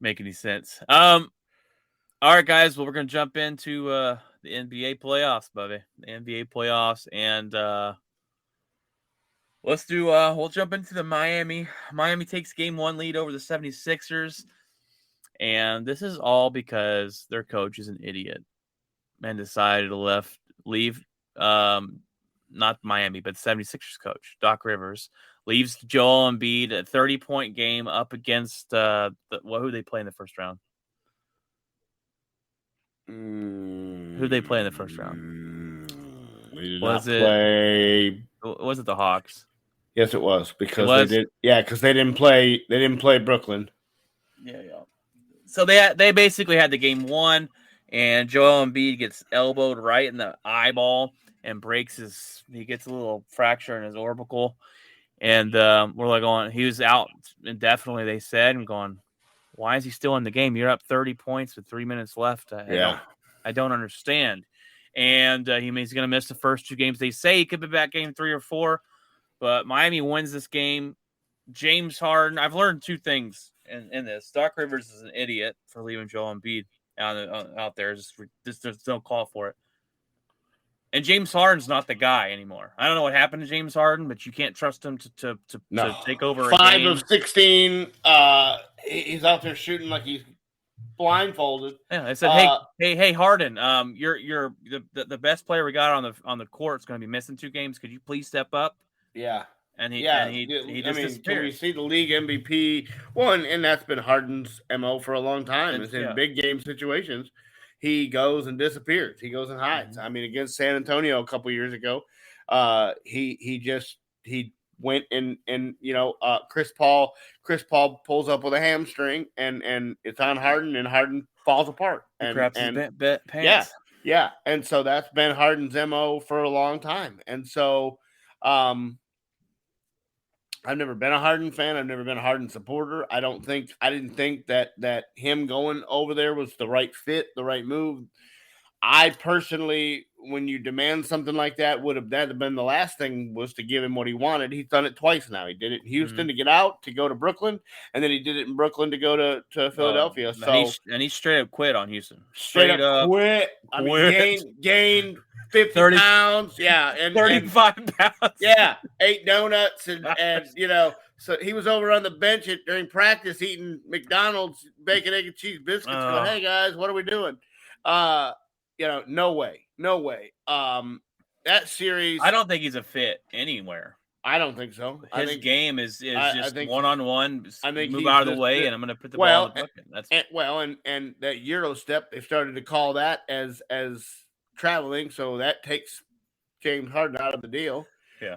make any sense. All right, guys. Well, we're gonna jump into the NBA playoffs, Bubby. The NBA playoffs, and we'll jump into the Miami. Miami takes game 1 lead over the 76ers. And this is all because their coach is an idiot and decided to leave not Miami, but 76ers coach, Doc Rivers, leaves Joel Embiid a 30-point game up against who they play in the first round? Who they play in the first round? Was it the Hawks? Yes, it was, because they did. Yeah, because they didn't play. They didn't play Brooklyn. Yeah. So they basically had the game 1, and Joel Embiid gets elbowed right in the eyeball and he gets a little fracture in his orbital. And we're like going, he was out indefinitely, they said, and going, why is he still in the game? You're up 30 points with 3 minutes left. I don't understand. And he's going to miss the first 2 games. They say he could be back game 3 or 4, but Miami wins this game. James Harden, I've learned 2 things in this. Doc Rivers is an idiot for leaving Joel Embiid out there. There's no call for it. And James Harden's not the guy anymore. I don't know what happened to James Harden, but you can't trust him to take over 5 a game. of 16. He's out there shooting like he's blindfolded. Yeah, they said, hey, Harden, you're the best player we got on the court is going to be missing 2 games. Could you please step up? Yeah. And he just disappeared. Can we see the league MVP? Well, and that's been Harden's MO for a long time. It's in big game situations. He goes and disappears. He goes and hides. Mm-hmm. I mean, against San Antonio a couple years ago, he went and Chris Paul pulls up with a hamstring and it's on Harden, and Harden falls apart and grabs his pants. Yeah. And so that's been Harden's MO for a long time. And so I've never been a Harden fan. I've never been a Harden supporter. I didn't think that him going over there was the right fit, the right move. I personally, when you demand something like that, that have been the last thing, was to give him what he wanted. He's done it twice now. He did it in Houston to get out, to go to Brooklyn, and then he did it in Brooklyn to go to Philadelphia. And he straight up quit on Houston. Straight up quit. I mean, gained 50 pounds. Yeah. And 35 pounds. Yeah. 8 donuts and so he was over on the bench during practice eating McDonald's bacon, egg, and cheese biscuits. Going, hey guys, what are we doing? No way. That series, I don't think he's a fit anywhere. I don't think so. His game is just one-on-one. I think move out of the way, and I'm going to put the ball in the bucket. And that Euro step, they started to call that as traveling, so that takes James Harden out of the deal. Yeah.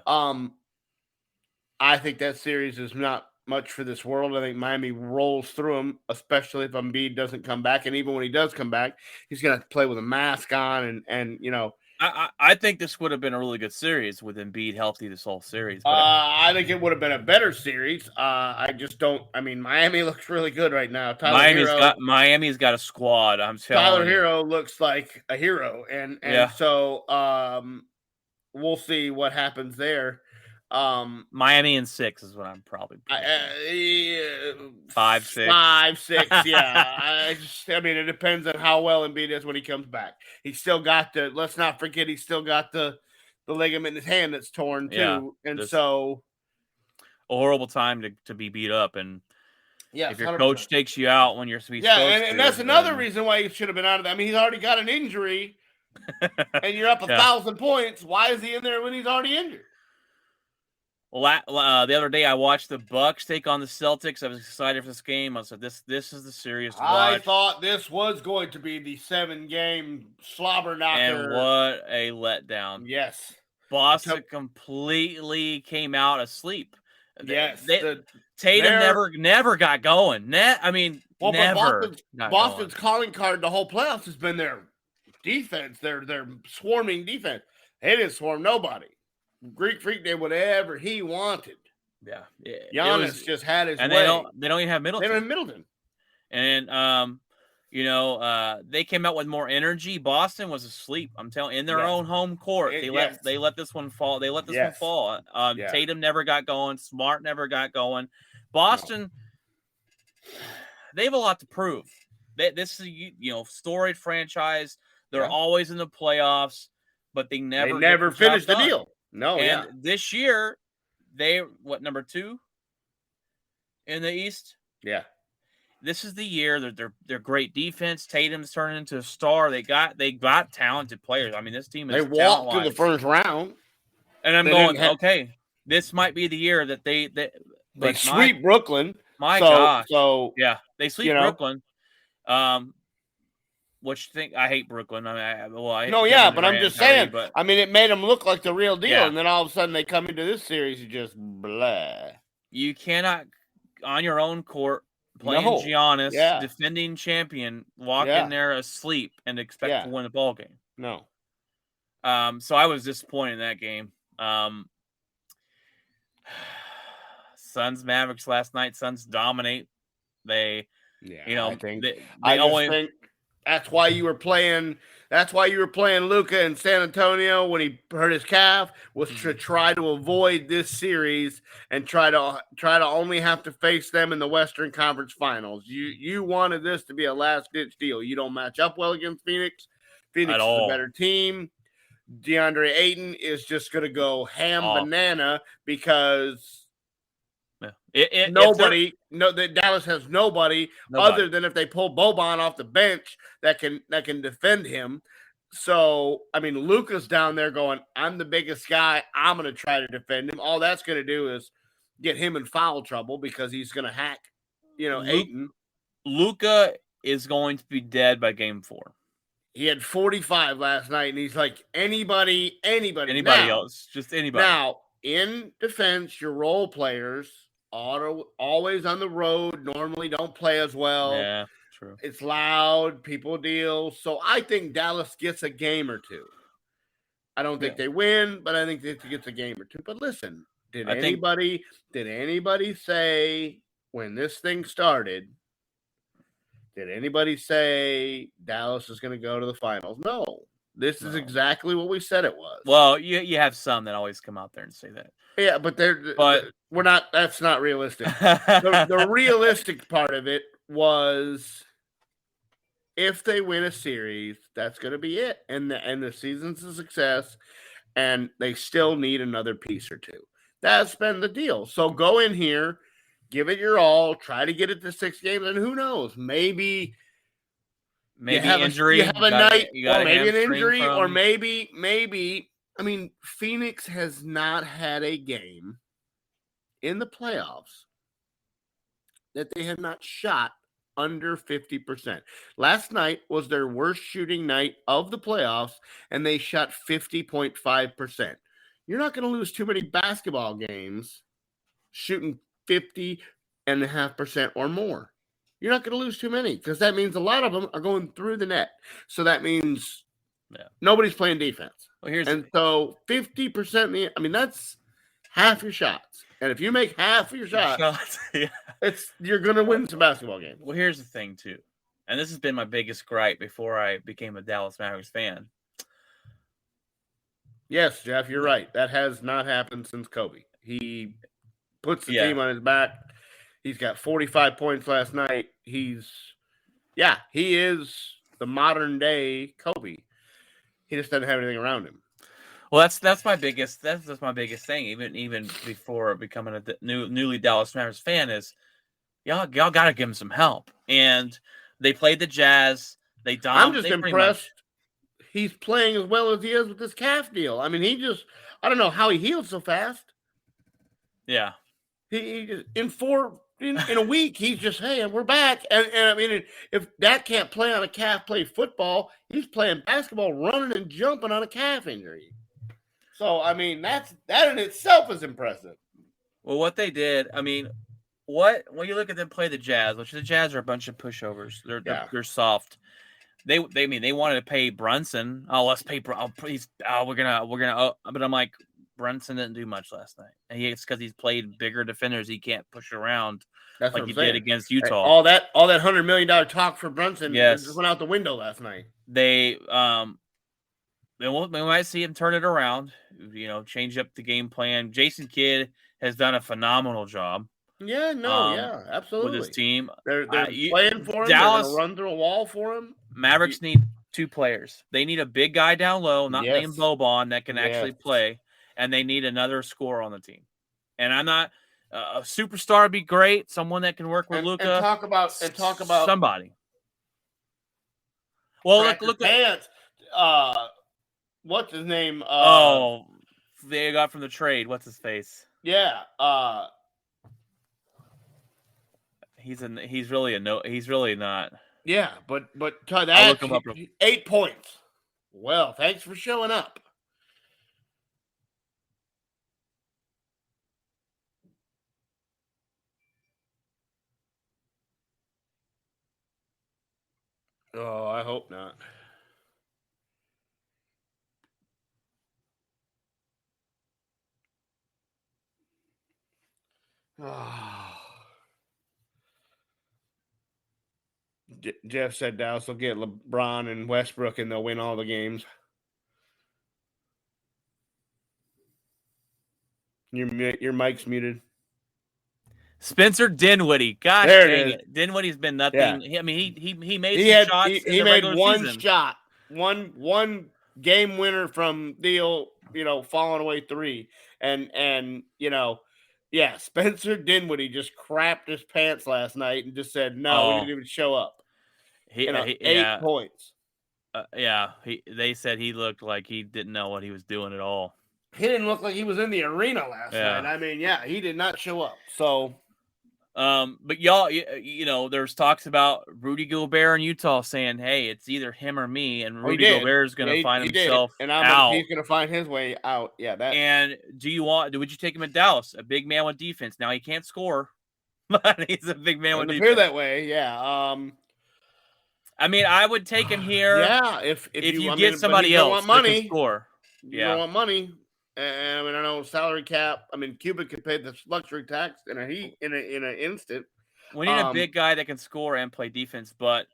I think that series is not much for this world. I think Miami rolls through him, especially if Embiid doesn't come back. And even when he does come back, he's going to play with a mask on. And I think this would have been a really good series with Embiid healthy this whole series. I think it would have been a better series. I just don't. I mean, Miami looks really good right now. Miami's got a squad. I'm telling you. Tyler Hero looks like a hero. And so we'll see what happens there. Miami in 6 is what I'm probably 5, 6. 5, 6, yeah. I mean, it depends on how well Embiid is when he comes back. He's still got let's not forget, he's still got the ligament in his hand that's torn too. And so a horrible time to be beat up. And if your 100%. coach takes you out when you're supposed and that's another reason why he should have been out of that. I mean, he's already got an injury and you're up 1,000 points. Why is he in there when he's already injured? Well, the other day I watched the Bucks take on the Celtics. I was excited for this game. I said, "This is the series to watch." I thought this was going to be the 7-game slobber knocker. And what a letdown! Yes, Boston completely came out asleep. Yes, Tatum never got going. Never. Boston's calling card the whole playoffs has been their defense. Their swarming defense. They didn't swarm nobody. Greek Freak did whatever he wanted. Yeah. Giannis just had his and way. they don't even have They Middleton. don't have Middleton. And they came out with more energy. Boston was asleep. I'm telling in their own home court. They let this one fall. They let this one fall. Tatum never got going. Smart never got going. Boston, they have a lot to prove. This is storied franchise. They're always in the playoffs, but they never finished the deal. No, and this year they number 2 in the East? Yeah. This is the year they're great defense. Tatum's turning into a star. They got talented players. I mean, this team is they walked through the first round, and I'm going okay. This might be the year that they sweep Brooklyn. My gosh! So yeah, they sweep Brooklyn. What you think? I hate Brooklyn. But I'm just saying. But I mean, it made them look like the real deal, and then all of a sudden they come into this series and just blah. You cannot on your own court. Playing Giannis, defending champion, walk in there asleep and expect to win the ball game. No. So I was disappointed in that game. Suns Mavericks last night. Suns dominate. I think that's why you were playing. That's why you were playing Luka in San Antonio when he hurt his calf, was to try to avoid this series and try to only have to face them in the Western Conference Finals. You wanted this to be a last ditch deal. You don't match up well against Phoenix. Phoenix is a better team. DeAndre Ayton is just going to go banana because Dallas has nobody other than if they pull Boban off the bench that can defend him. So, I mean, Luka's down there going, I'm the biggest guy. I'm going to try to defend him. All that's going to do is get him in foul trouble because he's going to hack, Ayton. Luka is going to be dead by game 4. He had 45 last night, and he's like, anybody else, just anybody. Now, in defense, your role players always on the road, normally don't play as well. Yeah, true. It's loud, people deal. So I think Dallas gets a game or two. I don't think they win, but I think they gets a game or two. But listen, did anybody say when this thing started, did anybody say Dallas is going to go to the finals? No. This is exactly what we said it was. Well, you have some that always come out there and say that. Yeah, but we're not. That's not realistic. The realistic part of it was if they win a series, that's going to be it, and the season's a success, and they still need another piece or two. That's been the deal. So go in here, give it your all, try to get it to 6 games, and who knows, maybe injury. You have a night, or maybe an injury, or maybe. I mean, Phoenix has not had a game in the playoffs that they have not shot under 50%. Last night was their worst shooting night of the playoffs, and they shot 50.5%. You're not going to lose too many basketball games shooting 50.5% or more. You're not going to lose too many because that means a lot of them are going through the net. So that means nobody's playing defense. Well, so 50%, that's half your shots. And if you make half of your shots, you're going to win some basketball games. Well, here's the thing, too. And this has been my biggest gripe before I became a Dallas Mavericks fan. Yes, Jeff, you're right. That has not happened since Kobe. He puts the team on his back. He's got 45 points last night. He is the modern day Kobe. He just doesn't have anything around him. Well, that's my biggest thing. Even before becoming a newly Dallas Mavericks fan, is y'all got to give him some help. And they played the Jazz. I'm just impressed. He's playing as well as he is with this calf deal. I mean, I don't know how he healed so fast. Yeah, he just in a week, he's just, hey, we're back. And I mean, if that can't play on a calf, play football, he's playing basketball, running and jumping on a calf injury. So, I mean, that in itself is impressive. Well, what they did, I mean, when you look at them play the Jazz, which the Jazz are a bunch of pushovers. They're soft. They wanted to pay Brunson. Oh, let's pay. We're gonna. But I'm like, Brunson didn't do much last night. And it's because he's played bigger defenders. He can't push around That's like what he I'm saying. did against Utah. All that $100 million talk for Brunson Yes. just went out the window last night. We might see him turn it around, change up the game plan. Jason Kidd has done a phenomenal job. Yeah, absolutely. With his team. They're playing for him. Dallas, they're going to run through a wall for him. Mavericks need 2 players. They need a big guy down low, not named Boban, that can actually play, and they need another scorer on the team. And I'm not a superstar would be great, someone that can work with Luka. And talk about somebody. Well, look Pants. What's his name? They got from the trade. What's his face? Yeah. He's really not. Yeah, but I'll that look him up. 8 points. Well, thanks for showing up. Oh, I hope not. Oh. Jeff said Dallas will get LeBron and Westbrook and they'll win all the games. Your mic's muted. Spencer Dinwiddie. Gosh dang it. Dinwiddie's been nothing. Yeah. I mean, he made some shots. He made one shot. One game winner from Deal, falling away 3. And Spencer Dinwiddie just crapped his pants last night and just said, no, we didn't even show up. 8 points. They said he looked like he didn't know what he was doing at all. He didn't look like he was in the arena last night. I mean, he did not show up. So, but y'all, there's talks about Rudy Gobert in Utah saying, "Hey, it's either him or me," and Rudy Gobert is going to find himself out. He's going to find his way out. Yeah, that. And would you take him in Dallas? A big man with defense. Now he can't score, but he's a big man with defense. Appear that way, yeah. I mean, I would take him here. Yeah, if you get somebody else that can score. You don't want money. And I know salary cap. I mean, Cuba could pay the luxury tax in an instant. We need a big guy that can score and play defense. But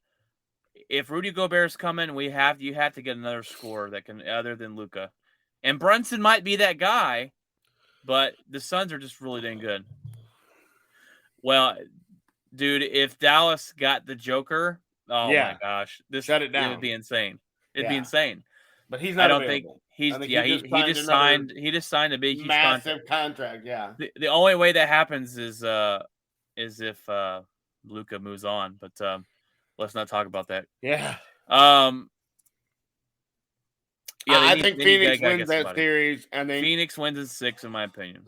if Rudy Gobert's coming, you have to get another scorer that can, other than Luka. And Brunson might be that guy, but the Suns are just really dang good. Well, dude, if Dallas got the Joker, my gosh, shut it down. It would be insane. It'd be insane. But he's not. He just signed a big huge massive contract. Yeah. The only way that happens is if Luka moves on. But let's not talk about that. Yeah. I think Phoenix wins that series, and then Phoenix wins in 6, in my opinion.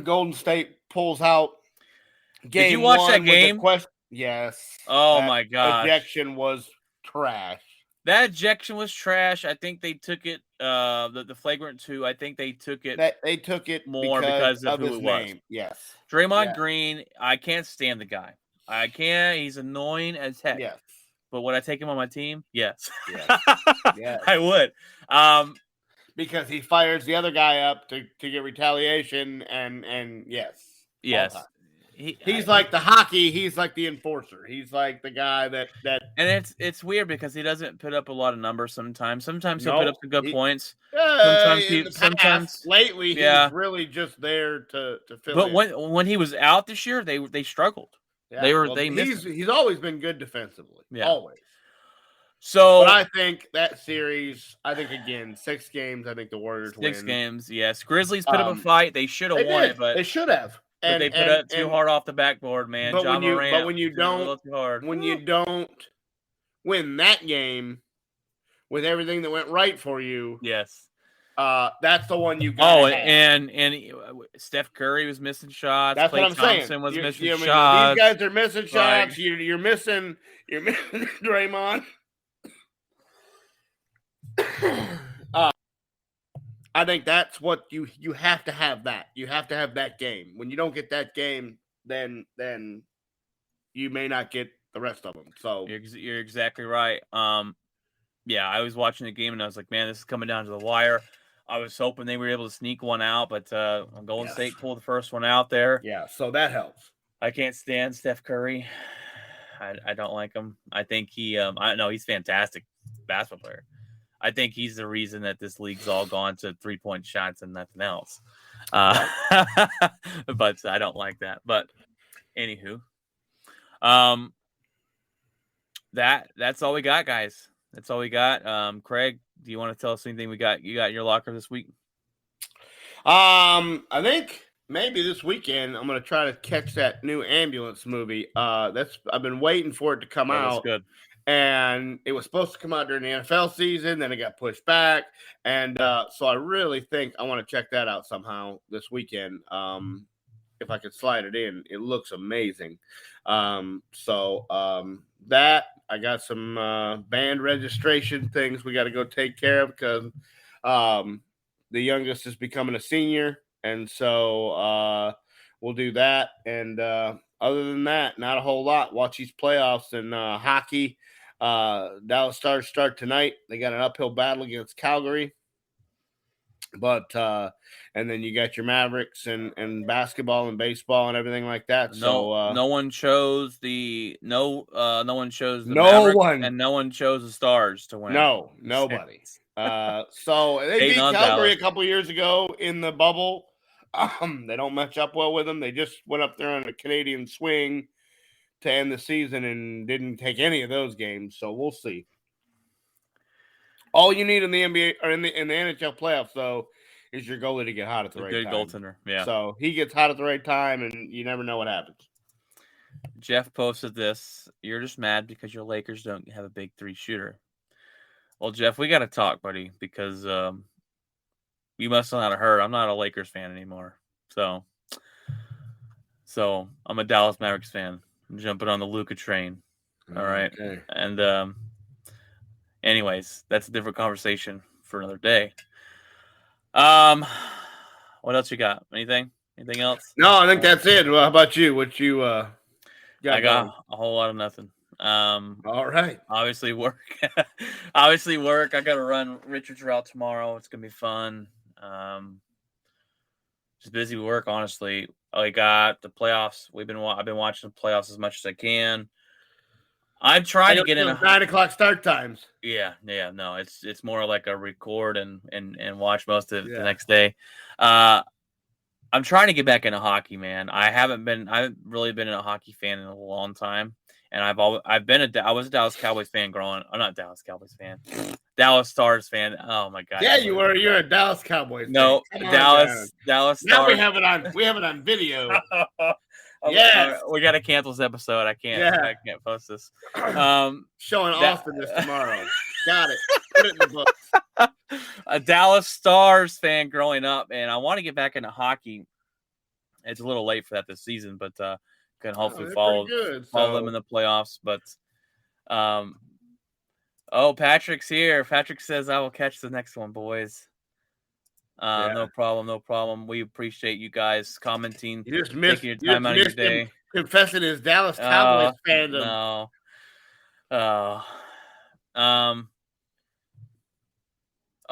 Golden State pulls out. Did you watch that game? Yes. Oh my gosh. Ejection was trash. That ejection was trash. I think they took it. The flagrant 2. I think they took it. They took it more because of who his it name. was. Yes. Draymond Green. I can't stand the guy. I can't. He's annoying as heck. Yes. But would I take him on my team? Yes. Yes. I would. Because he fires the other guy up to get retaliation, and yes. He's like the hockey. He's like the enforcer. He's like the guy that. And it's weird because he doesn't put up a lot of numbers. Sometimes he'll put up some good points. Sometimes lately he's really just there to fill. But when he was out this year, they struggled. Yeah, missed. He's always been good defensively. Yeah. Always. So, but I think that series. Again, 6 games. I think the Warriors win. 6 games. Yes, Grizzlies put up a fight. They should have won it, but they should have. But they put it too hard off the backboard, man. But when you don't win that game with everything that went right for you, yes, that's the one you got. And Steph Curry was missing shots. That's Klay what I'm Thompson saying. Was missing shots. These guys are missing shots. You're missing Draymond. I think that's what you have to have. That you have to have that game. When you don't get that game, then you may not get the rest of them. So you're exactly right. I was watching the game and I was like, man, this is coming down to the wire. I was hoping they were able to sneak one out, but Golden Yes. State pulled the first one out there. Yeah, so that helps. I can't stand Steph Curry. I don't like him. I think I know he's a fantastic basketball player. I think he's the reason that this league's all gone to 3-point shots and nothing else. But I don't like that. But anywho, that's all we got, guys. That's all we got. Craig, do you want to tell us anything you got in your locker this week? I think maybe this weekend I'm gonna try to catch that new ambulance movie. I've been waiting for it to come out. That's good. And it was supposed to come out during the NFL season, then it got pushed back. And so I really think I want to check that out somehow this weekend. If I could slide it in, it looks amazing. That I got some band registration things we got to go take care of because the youngest is becoming a senior. And so we'll do that. And other than that, not a whole lot. Watch these playoffs and hockey. Dallas Stars start tonight. They got an uphill battle against Calgary. But and then you got your Mavericks and basketball and baseball and everything like that. No one chose the Mavericks, and no one chose the Stars to win. No, nobody. So they beat Calgary a couple years ago in the bubble. They don't match up well with them. They just went up there on a Canadian swing to end the season and didn't take any of those games. So we'll see. All you need in the NBA or in the NHL playoffs, though, is your goalie to get hot at the right time. Good goaltender, yeah. So he gets hot at the right time, and you never know what happens. Jeff posted this. You're just mad because your Lakers don't have a big 3 shooter. Well, Jeff, we got to talk, buddy, because you must not have heard. I'm not a Lakers fan anymore. So I'm a Dallas Mavericks fan. I'm jumping on the Luka train. All right. Okay. And anyways, that's a different conversation for another day. What else you got? Anything else? No, I think that's it. Well, how about you? What you got? I got a whole lot of nothing. All right. Obviously work. I got to run Richard's route tomorrow. It's gonna be fun. Just busy with work, honestly. I got the playoffs. I've been watching the playoffs as much as I can. I'm trying to get in 9:00 start times. Yeah. No, it's more like a record and watch most of it the next day. I'm trying to get back into hockey, man. I haven't really been a hockey fan in a long time, and I was a Dallas Cowboys fan I'm not a Dallas Cowboys fan. Dallas Stars fan. Oh my god. Yeah, you were. You're a Dallas Cowboys fan. No, Dallas Stars. Now we have it on video. Yes. We got to cancel this episode. I can't post this. Showing Austin this tomorrow. Got it. Put it in the books. A Dallas Stars fan growing up, and I want to get back into hockey. It's a little late for that this season, but can hopefully follow them in the playoffs. But Patrick's here. Patrick says I will catch the next one, boys. No problem. We appreciate you guys commenting. You just taking your time out of your day. Confessing his Dallas Cowboys fandom. No.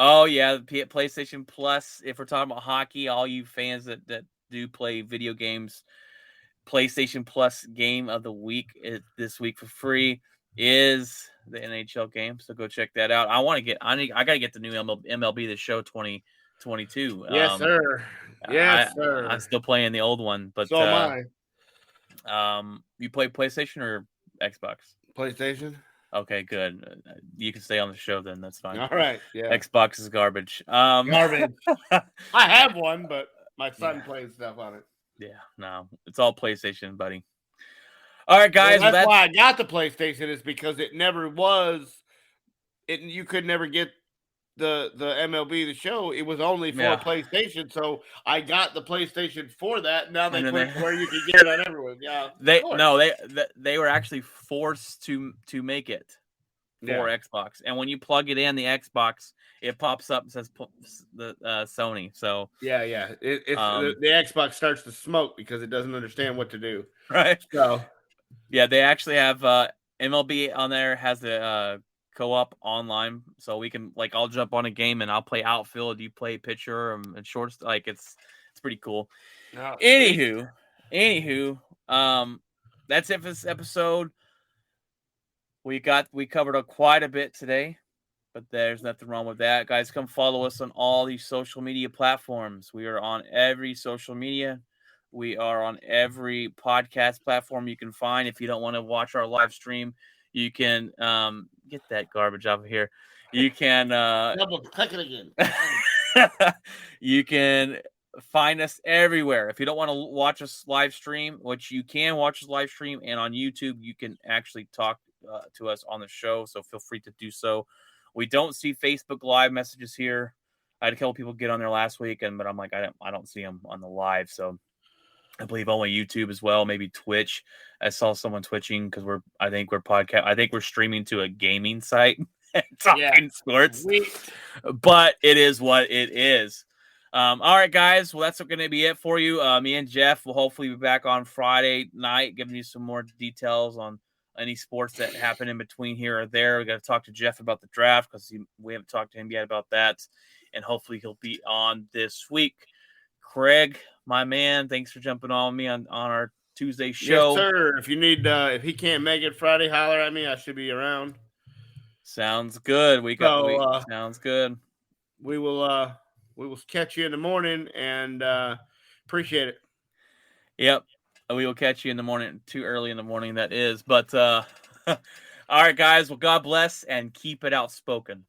Oh yeah, the PlayStation Plus. If we're talking about hockey, all you fans that do play video games, PlayStation Plus game of the week this week for free is the NHL game. So go check that out. I got to get the new MLB The Show 2022. Yes, sir. Yes, sir. I'm still playing the old one, but so am I. You play PlayStation or Xbox? PlayStation. Okay, good. You can stay on the show then. That's fine. All right. Yeah. Xbox is garbage. Garbage. I have one, but my son plays stuff on it. Yeah, no, it's all PlayStation, buddy. All right, guys. Well, that's why I got the PlayStation is because it never was. You could never get the MLB The Show. It was only for PlayStation, so I got the PlayStation for that. Now they put it where you can get it on everyone. Yeah, they were actually forced to make it for Xbox, and when you plug it in the Xbox, it pops up and says the Sony. So yeah, the Xbox starts to smoke because it doesn't understand what to do. Right. So yeah, they actually have MLB on there has the co-op online, so we can like I'll jump on a game and I'll play outfield, you play pitcher and shorts. Like it's pretty cool. Oh, Anywho, that's it for this episode. We covered quite a bit today, but there's nothing wrong with that. Guys, come follow us on all these social media platforms. We are on every social media. We are on every podcast platform you can find. If you don't want to watch our live stream, you can get that garbage out of here. You can double click it again. you can find us everywhere. If you don't want to watch us live stream, which you can watch us live stream, and on YouTube, you can actually talk to us on the show. So feel free to do so. We don't see Facebook live messages here. I had a couple people get on there last week, but I'm like, I don't see them on the live. So I believe only YouTube as well, maybe Twitch. I saw someone twitching because I think we're streaming to a gaming site talking sports. Sweet. But it is what it is. All right, guys. Well, that's going to be it for you. Me and Jeff will hopefully be back on Friday night, giving you some more details on any sports that happen in between here or there. We got to talk to Jeff about the draft because we haven't talked to him yet about that, and hopefully he'll be on this week. Craig, my man, thanks for jumping on me on our Tuesday show. Yes, sir. If you need, if he can't make it Friday, holler at me. I should be around. Sounds good. Sounds good. We will catch you in the morning and appreciate it. Yep. We will catch you in the morning, too early in the morning, that is. But all right, guys. Well, God bless and keep it outspoken.